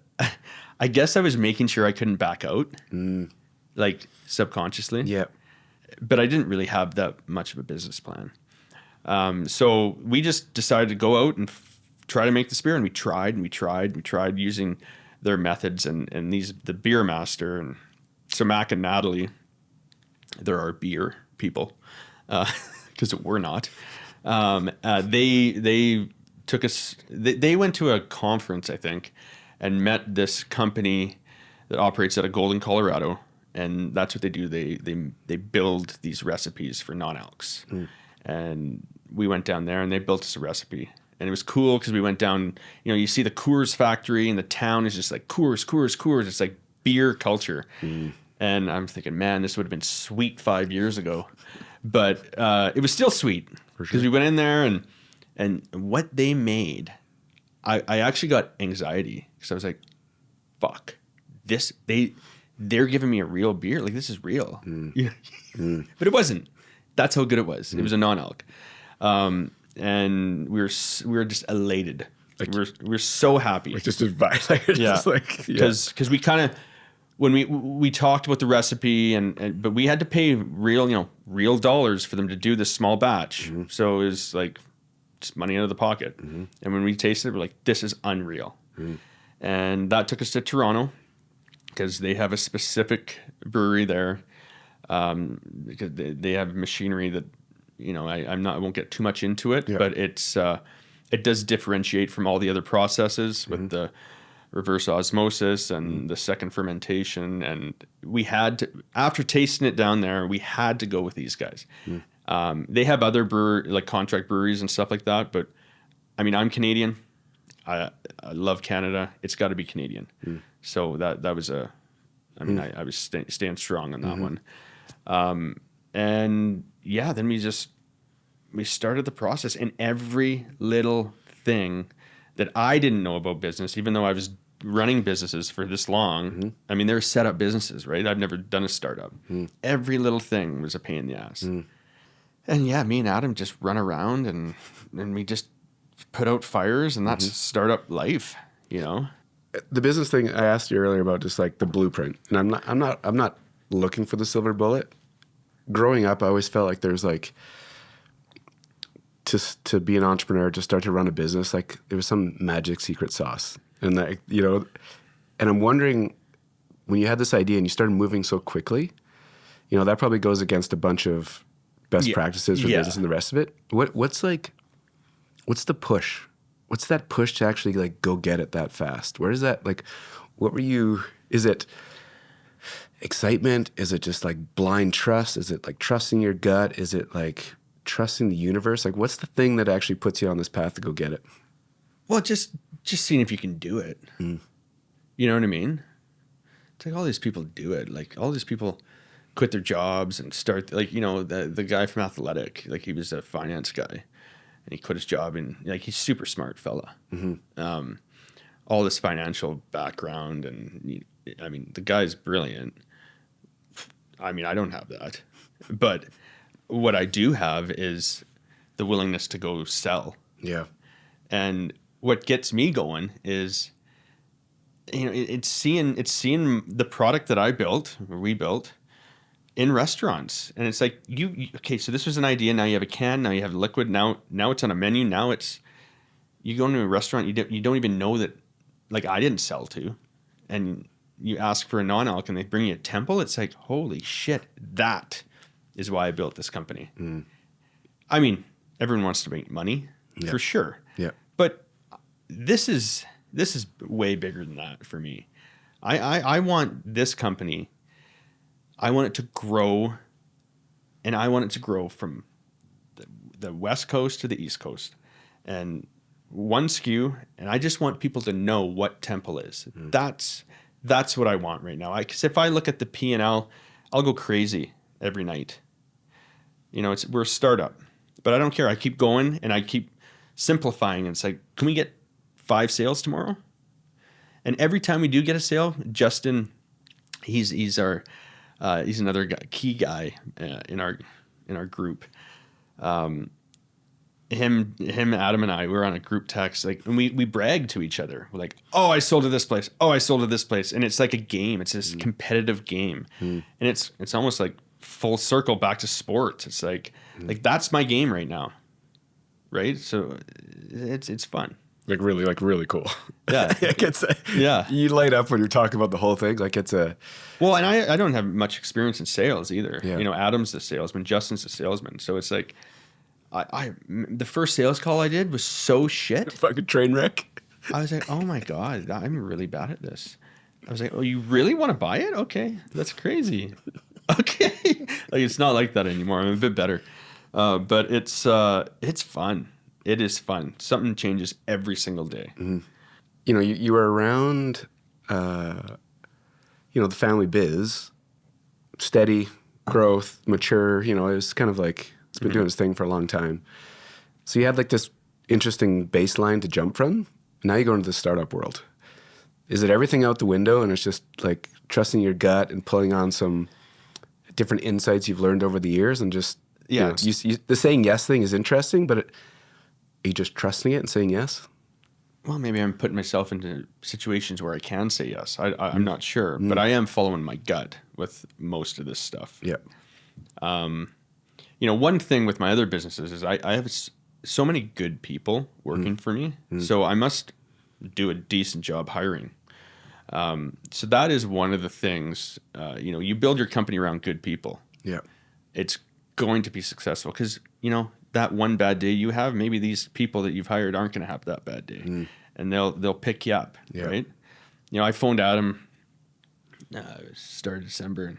I guess I was making sure I couldn't back out, like subconsciously. Yeah. But I didn't really have that much of a business plan. So we just decided to go out and try to make this beer, and we tried using their methods and the Beer Master and so Mac and Natalie, they're our beer people, because we're not. They took us. They went to a conference, I think, and met this company that operates out of Golden, Colorado, and that's what they do. They build these recipes for non-alcs, and we went down there and they built us a recipe. And it was cool because we went down, you see the Coors factory, and the town is just like Coors. It's like beer culture. And I'm thinking, man, this would have been sweet 5 years ago. But it was still sweet because we went in there and what they made, I actually got anxiety because I was like, fuck, they're giving me a real beer. Like, this is real. But it wasn't. That's how good it was. It was a non-alc. And we were just elated. Like, we're so happy. Like, just advice. Because we kind of, when we talked about the recipe but we had to pay real dollars for them to do this small batch. So it was like just money out of the pocket. And when we tasted it, we're like, this is unreal. And that took us to Toronto because they have a specific brewery there. Because they have machinery that, I won't get too much into it, but it does differentiate from all the other processes with the reverse osmosis and the second fermentation. And we had to, after tasting it down there, we had to go with these guys. They have other contract breweries and stuff like that, but I mean, I'm Canadian. I love Canada. It's got to be Canadian. So that was I was staying strong on that one. And yeah, then we started the process, and every little thing that I didn't know about business, even though I was running businesses for this long. I mean, they're set up businesses, right? I've never done a startup. Every little thing was a pain in the ass. And yeah, me and Adam just run around and we just put out fires, and that's startup life, The business thing I asked you earlier about, just like the blueprint, and I'm not looking for the silver bullet. Growing up, I always felt like there's like, to be an entrepreneur, to start to run a business, like there was some magic secret sauce. And and I'm wondering, when you had this idea and you started moving so quickly, that probably goes against a bunch of best practices for business and the rest of it. What's the push? What's that push to actually like go get it that fast? Where is that, like, is it excitement? Is it just like blind trust? Is it like trusting your gut? Is it like trusting the universe? Like, what's the thing that actually puts you on this path to go get it? Well, just seeing if you can do it. You know what I mean? It's like all these people do it. Like, all these people quit their jobs and start, like, the guy from Athletic, like, he was a finance guy and he quit his job, and like, he's super smart fella. All this financial background, and I mean, the guy's brilliant. I mean, I don't have that, but what I do have is the willingness to go sell. Yeah. And what gets me going is, it's seeing the product that I built, or we built, in restaurants. And it's like, okay, so this was an idea. Now you have a can. Now you have liquid. Now it's on a menu. Now you go into a restaurant, you don't even know that, like, I didn't sell to, and you ask for a non-alc and they bring you a Templ. It's like, holy shit, that is why I built this company. I mean, everyone wants to make money, for sure. Yeah. But this is way bigger than that for me. I want this company, I want it to grow, and I want it to grow from the West Coast to the East Coast. And one SKU, and I just want people to know what Templ is. That's what I want right now. Because if I look at the P&L, I'll go crazy every night. You know, we're a startup, but I don't care. I keep going and I keep simplifying. And it's like, can we get 5 sales tomorrow? And every time we do get a sale, Justin, he's another guy, key guy in our group. Him, Adam, and I, we're on a group text, like, and we brag to each other. We're like, "Oh, I sold to this place. Oh, I sold to this place," and it's like a game. It's this competitive game, and it's almost like full circle back to sports. It's like that's my game right now, right? So it's fun. Really cool. Yeah, yeah. You light up when you're talking about the whole thing. Like it's a well, and I don't have much experience in sales either. Yeah. You know, Adam's the salesman, Justin's the salesman, so it's like. The first sales call I did was so shit. Fucking train wreck. I was like, oh my God, I'm really bad at this. I was like, oh, you really want to buy it? Okay, that's crazy. Okay. Like, it's not like that anymore. I'm a bit better. But it's fun. It is fun. Something changes every single day. Mm-hmm. You know, you were around, the family biz, steady growth, mature, it was kind of like, it's been doing its thing for a long time. So you had like this interesting baseline to jump from. Now you go into the startup world. Is it everything out the window and it's just like trusting your gut and pulling on some different insights you've learned over the years and just, the saying yes thing is interesting, but are you just trusting it and saying yes? Well, maybe I'm putting myself into situations where I can say yes. I'm not sure, but I am following my gut with most of this stuff. Yeah. One thing with my other businesses is I have so many good people working for me, so I must do a decent job hiring. So that is one of the things, you build your company around good people. Yeah. It's going to be successful because, that one bad day you have, maybe these people that you've hired aren't going to have that bad day and they'll pick you up, right? I phoned Adam start of December and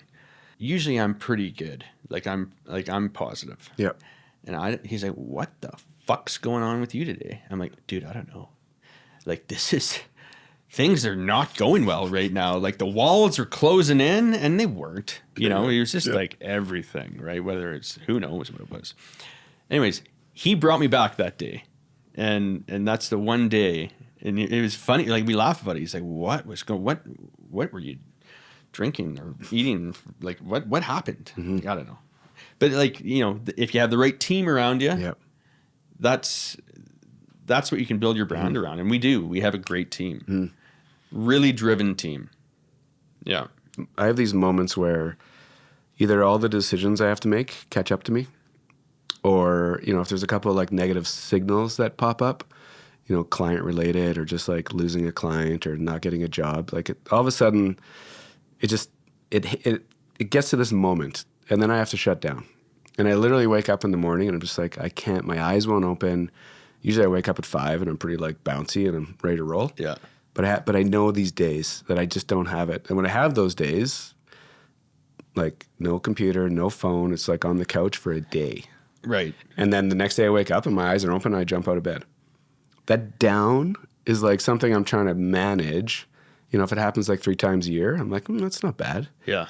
usually I'm pretty good. I'm positive. Yeah. And he's like, what the fuck's going on with you today? I'm like, dude, I don't know. Like, things are not going well right now. Like the walls are closing in and they weren't, it was just like everything, right? Whether it's, who knows what it was. Anyways, he brought me back that day. And that's the one day. And it was funny. Like we laugh about it. He's like, what were you drinking or eating? Like what happened? I don't know. But if you have the right team around you, that's what you can build your brand around. And we have a great team, really driven team. Yeah. I have these moments where either all the decisions I have to make catch up to me, or, if there's a couple of like negative signals that pop up, client related or just like losing a client or not getting a job, like all of a sudden it gets to this moment and then I have to shut down. And I literally wake up in the morning and I'm just like, I can't, my eyes won't open. Usually I wake up at 5 and I'm pretty like bouncy and I'm ready to roll. Yeah. But I know these days that I just don't have it. And when I have those days, like no computer, no phone, it's like on the couch for a day. Right. And then the next day I wake up and my eyes are open and I jump out of bed. That down is like something I'm trying to manage. If it happens like 3 times a year, I'm like, that's not bad. Yeah.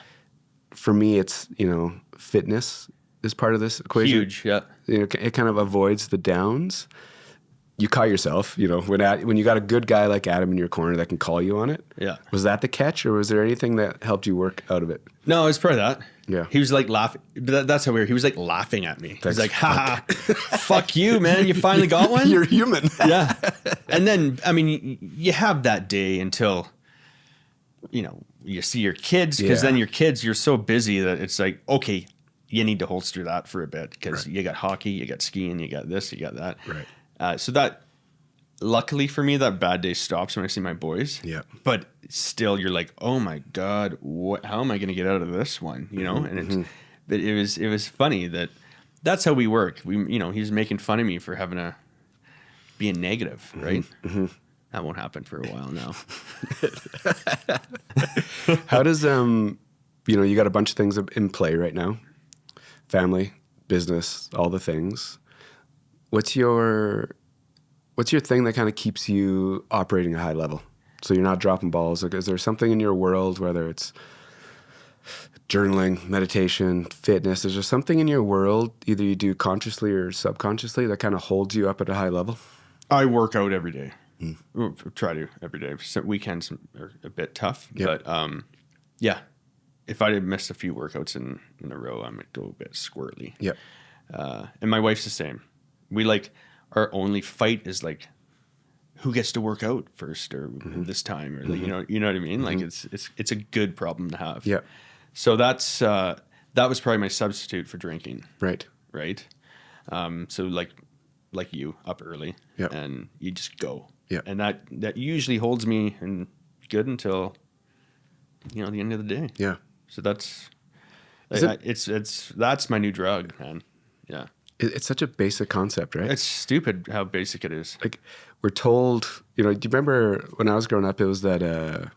For me, it's, fitness is part of this equation. Huge, yeah. It kind of avoids the downs. You call yourself, when you got a good guy like Adam in your corner that can call you on it. Yeah. Was that the catch or was there anything that helped you work out of it? No, it was probably that. Yeah. He was like laughing. That's how weird. He was like laughing at me. He's like, ha, fuck you, man. You finally got one? You're human. Yeah. And then, you have that day until, you see your kids because then your kids, you're so busy that it's like, okay, you need to holster that for a bit because you got hockey, you got skiing, you got this, you got that. Right. So that, luckily for me, that bad day stops when I see my boys. Yeah. But still, you're like, oh my God, how am I going to get out of this one? And but it was funny that's how we work. He's making fun of me for being negative, right? Mm-hmm. That won't happen for a while now. How does you got a bunch of things in play right now, family, business, all the things. What's your What's your thing that kind of keeps you operating at a high level? So you're not dropping balls. Like, is there something in your world, whether it's journaling, meditation, fitness, is there something in your world, either you do consciously or subconsciously, that kind of holds you up at a high level? I work out every day. Try to every day. So weekends are a bit tough, but yeah. If I missed a few workouts in a row, I might go a bit squirrely. Yeah. And my wife's the same. We our only fight is like, who gets to work out first or this time, or you know what I mean? Like it's a good problem to have. Yeah. So that was probably my substitute for drinking. Right. Right. So like you, up early, and you just go. Yeah. And that usually holds me in good until the end of the day. Yeah. So that's that's my new drug, man. Yeah. It's such a basic concept, right? It's stupid how basic it is. Like, we're told, do you remember when I was growing up, it was that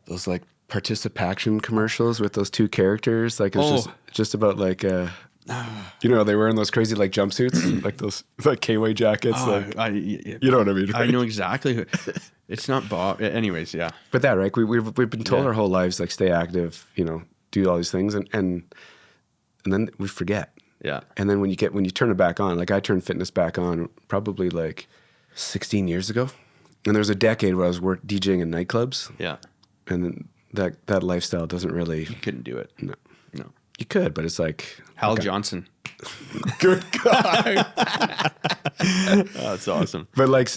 those like participation commercials with those two characters? Like, it was just about like they were wearing those crazy like jumpsuits, like those like KY jackets. You know what I mean? Right? I know exactly who. It's not Bob. Anyways, yeah. But that, right? We've been told our whole lives, like, stay active, do all these things, and then we forget. Yeah. And then when you turn it back on, like I turned fitness back on probably like 16 years ago, and there was a decade where I was DJing in nightclubs. Yeah. And then that lifestyle doesn't really. You couldn't do it. No. No. You could, but it's like Hal Johnson. Good God. Oh, that's awesome. But like,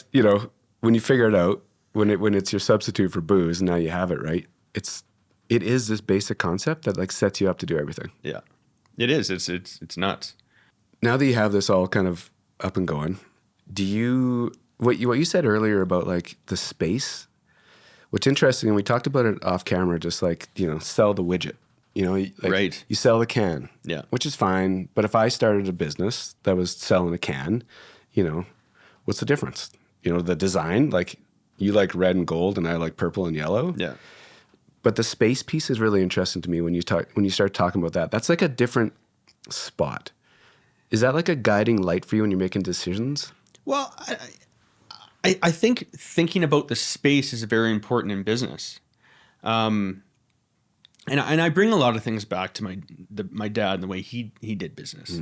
when you figure it out, when it's your substitute for booze, and now you have it, right? It is this basic concept that like sets you up to do everything. Yeah. It is. It's nuts. Now that you have this all kind of up and going, what you said earlier about like the space, what's interesting, and we talked about it off camera, just like, sell the widget, right. You sell the can, yeah, which is fine. But if I started a business that was selling a can, what's the difference? The design, like you like red and gold and I like purple and yellow. Yeah. But the space piece is really interesting to me when you start talking about that. That's like a different spot. Is that like a guiding light for you when you're making decisions? Well, I think thinking about the space is very important in business. And I bring a lot of things back to my dad and the way he did business.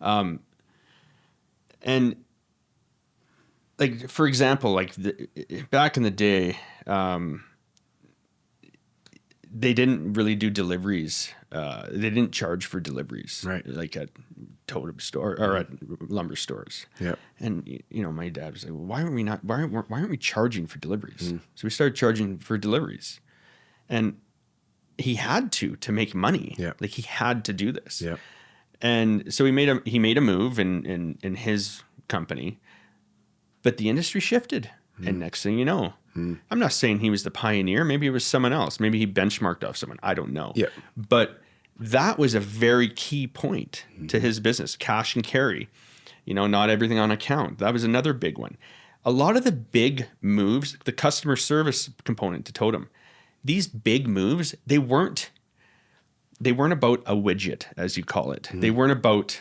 And like, for example, like back in the day, they didn't really do deliveries. They didn't charge for deliveries, right? Like at totem store or at lumber stores. Yeah. And my dad was like, well, why aren't we charging for deliveries? So we started charging for deliveries, and he had to make money. Yeah. Like he had to do this. Yeah. And so he made a move in his company, but the industry shifted, and next thing you know. I'm not saying he was the pioneer. Maybe it was someone else. Maybe he benchmarked off someone. I don't know. Yeah. But that was a very key point to his business. Cash and carry. Not everything on account. That was another big one. A lot of the big moves, the customer service component to Totem, these big moves, they weren't about a widget, as you call it. They weren't about,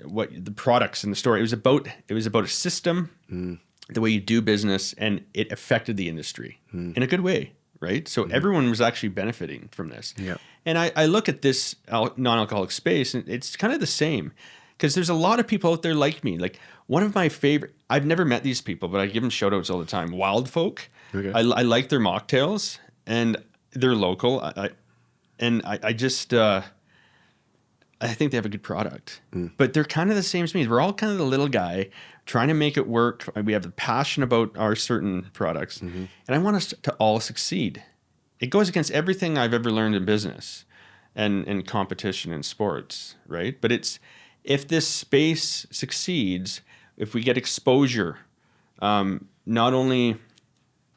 what the products in the store. It was about a system. The way you do business, and it affected the industry in a good way, right? So everyone was actually benefiting from this. Yeah. And I look at this non-alcoholic space, and it's kind of the same, because there's a lot of people out there like me. Like one of my favorite, I've never met these people, but I give them shout outs all the time. Wild Folk. Okay. I like their mocktails, and they're local. I think they have a good product, but they're kind of the same as me. We're all kind of the little guy trying to make it work. We have the passion about our certain products, and I want us to all succeed. It goes against everything I've ever learned in business and competition in sports, right? But if this space succeeds, if we get exposure, not only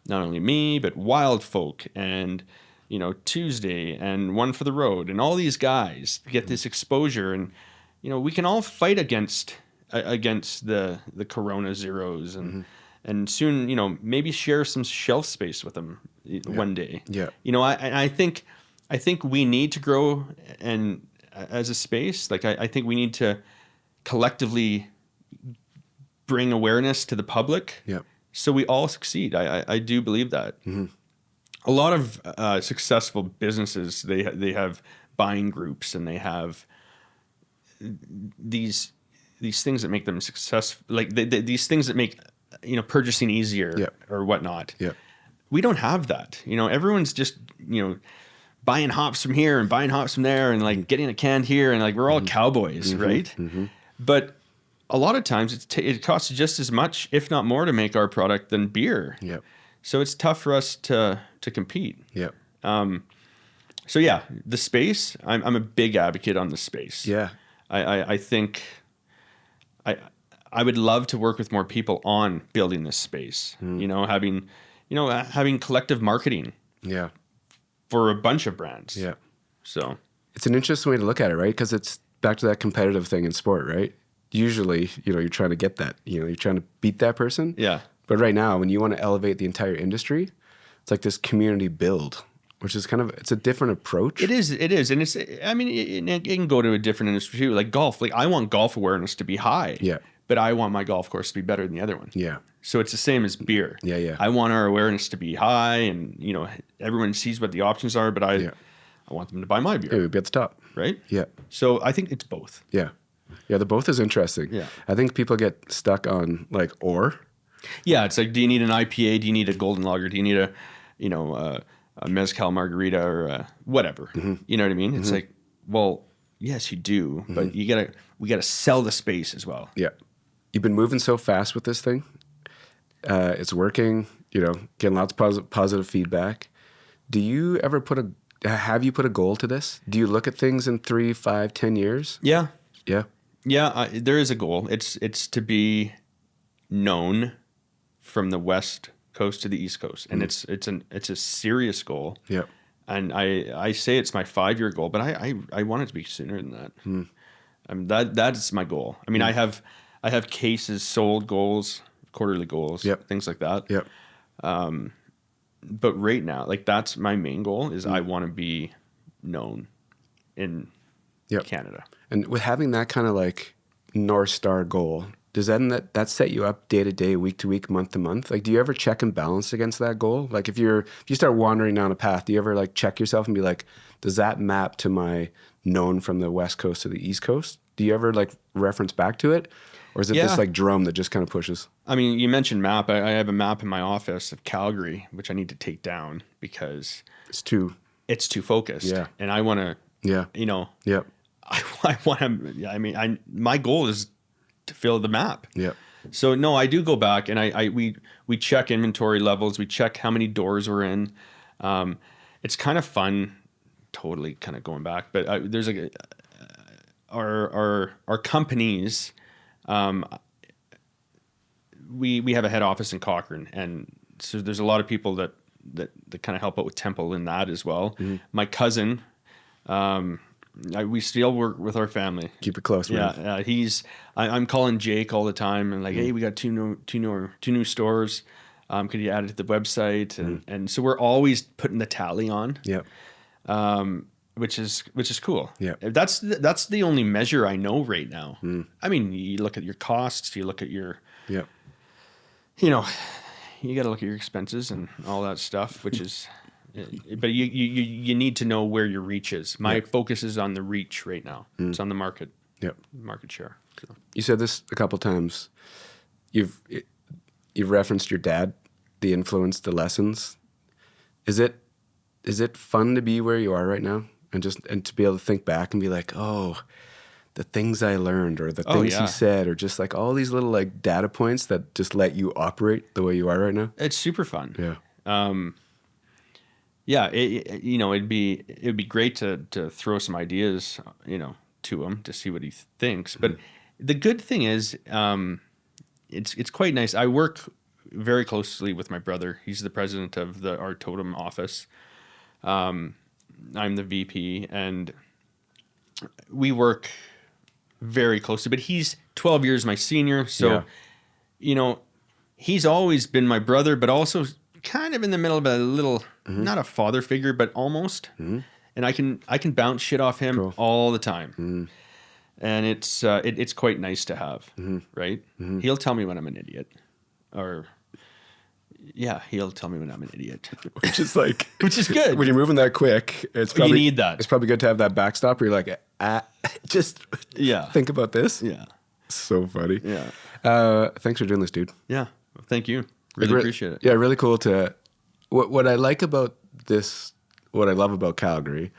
me, but Wild Folk and Tuesday and One for the Road and all these guys get this exposure, and we can all fight against the Corona zeros and soon maybe share some shelf space with them one day. Yeah. I think we need to grow, and as a space, like I think we need to collectively bring awareness to the public. Yeah. So we all succeed. I do believe that. Mm-hmm. A lot of successful businesses, they have buying groups, and they have these things that make them successful. Like these things that make purchasing easier or whatnot. Yeah. We don't have that. Everyone's just buying hops from here and buying hops from there, and like getting a can here, and like we're all cowboys, right? Mm-hmm. But a lot of times it costs just as much, if not more, to make our product than beer. Yeah. So it's tough for us to compete. Yeah. So yeah, the space. I'm a big advocate on the space. Yeah. I think I would love to work with more people on building this space. Having collective marketing. Yeah. For a bunch of brands. Yeah. So it's an interesting way to look at it, right? Because it's back to that competitive thing in sport, right? Usually, you're trying to get that, you're trying to beat that person. Yeah. But right now, when you want to elevate the entire industry, it's like this community build, which is it's a different approach. It is. And it's, it can go to a different industry too. Like golf, like I want golf awareness to be high. Yeah. But I want my golf course to be better than the other one. Yeah. So it's the same as beer. Yeah, yeah. I want our awareness to be high, and everyone sees what the options are, but I want them to buy my beer. Yeah, we'd be at the top. Right? Yeah. So I think it's both. Yeah. Yeah, the both is interesting. Yeah. I think people get stuck on like or. Yeah, it's like, do you need an IPA? Do you need a golden lager? Do you need a mezcal margarita or whatever? Mm-hmm. You know what I mean? It's like, well, yes, you do, but we gotta sell the space as well. Yeah. You've been moving so fast with this thing. It's working, getting lots of positive feedback. Do you ever have you put a goal to this? Do you look at things in 3, 5, 10 years? Yeah. Yeah. Yeah, there is a goal. It's to be known from the West Coast to the East Coast, and it's a serious goal. Yeah. And I say it's my 5-year goal, but I want it to be sooner than that. That is my goal. I mean, I have cases sold goals, quarterly goals, things like that. Yep. But right now, like that's my main goal is I want to be known in Canada. And with having that kind of like North Star goal, does that set you up day to day, week to week, month to month? Like, do you ever check and balance against that goal? Like, if you start wandering down a path, do you ever like check yourself and be like, does that map to my known from the West Coast to the East Coast? Do you ever like reference back to it? Or is it this like drum that just kind of pushes? I mean, you mentioned map. I have a map in my office of Calgary, which I need to take down because it's too focused. Yeah. And I want to, Yeah. I want to, I mean, my goal is to fill the map. Yeah. So no, I do go back and we check inventory levels. We check how many doors we're in. It's kind of fun, totally kind of going back, but there's our companies, we have a head office in Cochrane, and so there's a lot of people that kind of help out with Templ in that as well. Mm-hmm. My cousin, we still work with our family. Keep it close, man. Yeah, I'm calling Jake all the time and like, hey, we got two new stores. Could you add it to the website? And so we're always putting the tally on. Yep. Which is cool. Yeah. That's the only measure I know right now. I mean, you look at your costs, you look at your, you got to look at your expenses and all that stuff, which is, but you need to know where your reach is. My focus is on the reach right now. It's on the market. Yep. Market share. So. You said this a couple times. You've referenced your dad, the influence, the lessons. Is it fun to be where you are right now? And to be able to think back and be like, oh, the things I learned or the things he said, or just like all these little like data points that just let you operate the way you are right now. It's super fun. Yeah. It'd be great to throw some ideas, to him to see what he thinks. But the good thing is, it's quite nice. I work very closely with my brother. He's the president of our Totem office. I'm the VP, and we work very closely, but he's 12 years my senior. So, he's always been my brother, but also kind of in the middle of a little, not a father figure, but almost. And I can bounce shit off him all the time. and it's quite nice to have, right? He'll tell me when I'm an idiot, or yeah, he'll tell me when I'm an idiot, Which is like, which is good. when you're moving that quick, it's probably, You need that. It's probably good to have that backstop where you're like, just Yeah. think about this. Yeah. So funny. Yeah. Thanks for doing this, dude. Yeah. Well, thank you. Really appreciate it. Yeah, really cool to. What I like about this, what I love about Calgary,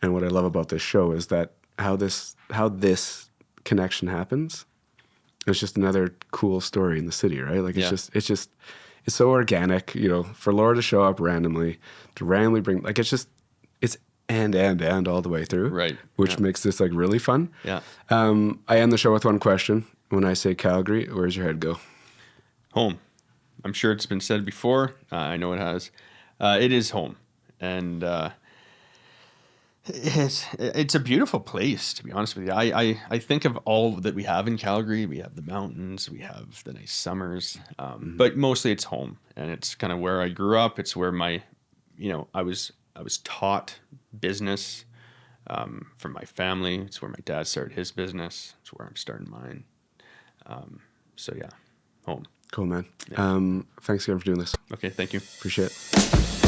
and what I love about this show is that how this connection happens. It's just another cool story in the city, right? Like it's so organic, you know, for Laura to show up randomly, to randomly bring, like it's and all the way through, Right? Which makes this like really fun. Yeah. I end the show with one question. When I say Calgary, where's your head go? Home. I'm sure it's been said before. I know it has. It is home, and it's a beautiful place, to be honest with you. I think of all that we have in Calgary. We have the mountains, we have the nice summers, but mostly it's home, and it's kind of where I grew up. It's where I was taught business from my family. It's where my dad started his business. It's where I'm starting mine. So yeah, home. Cool, man. Yeah. Thanks again for doing this. Okay, thank you. Appreciate it.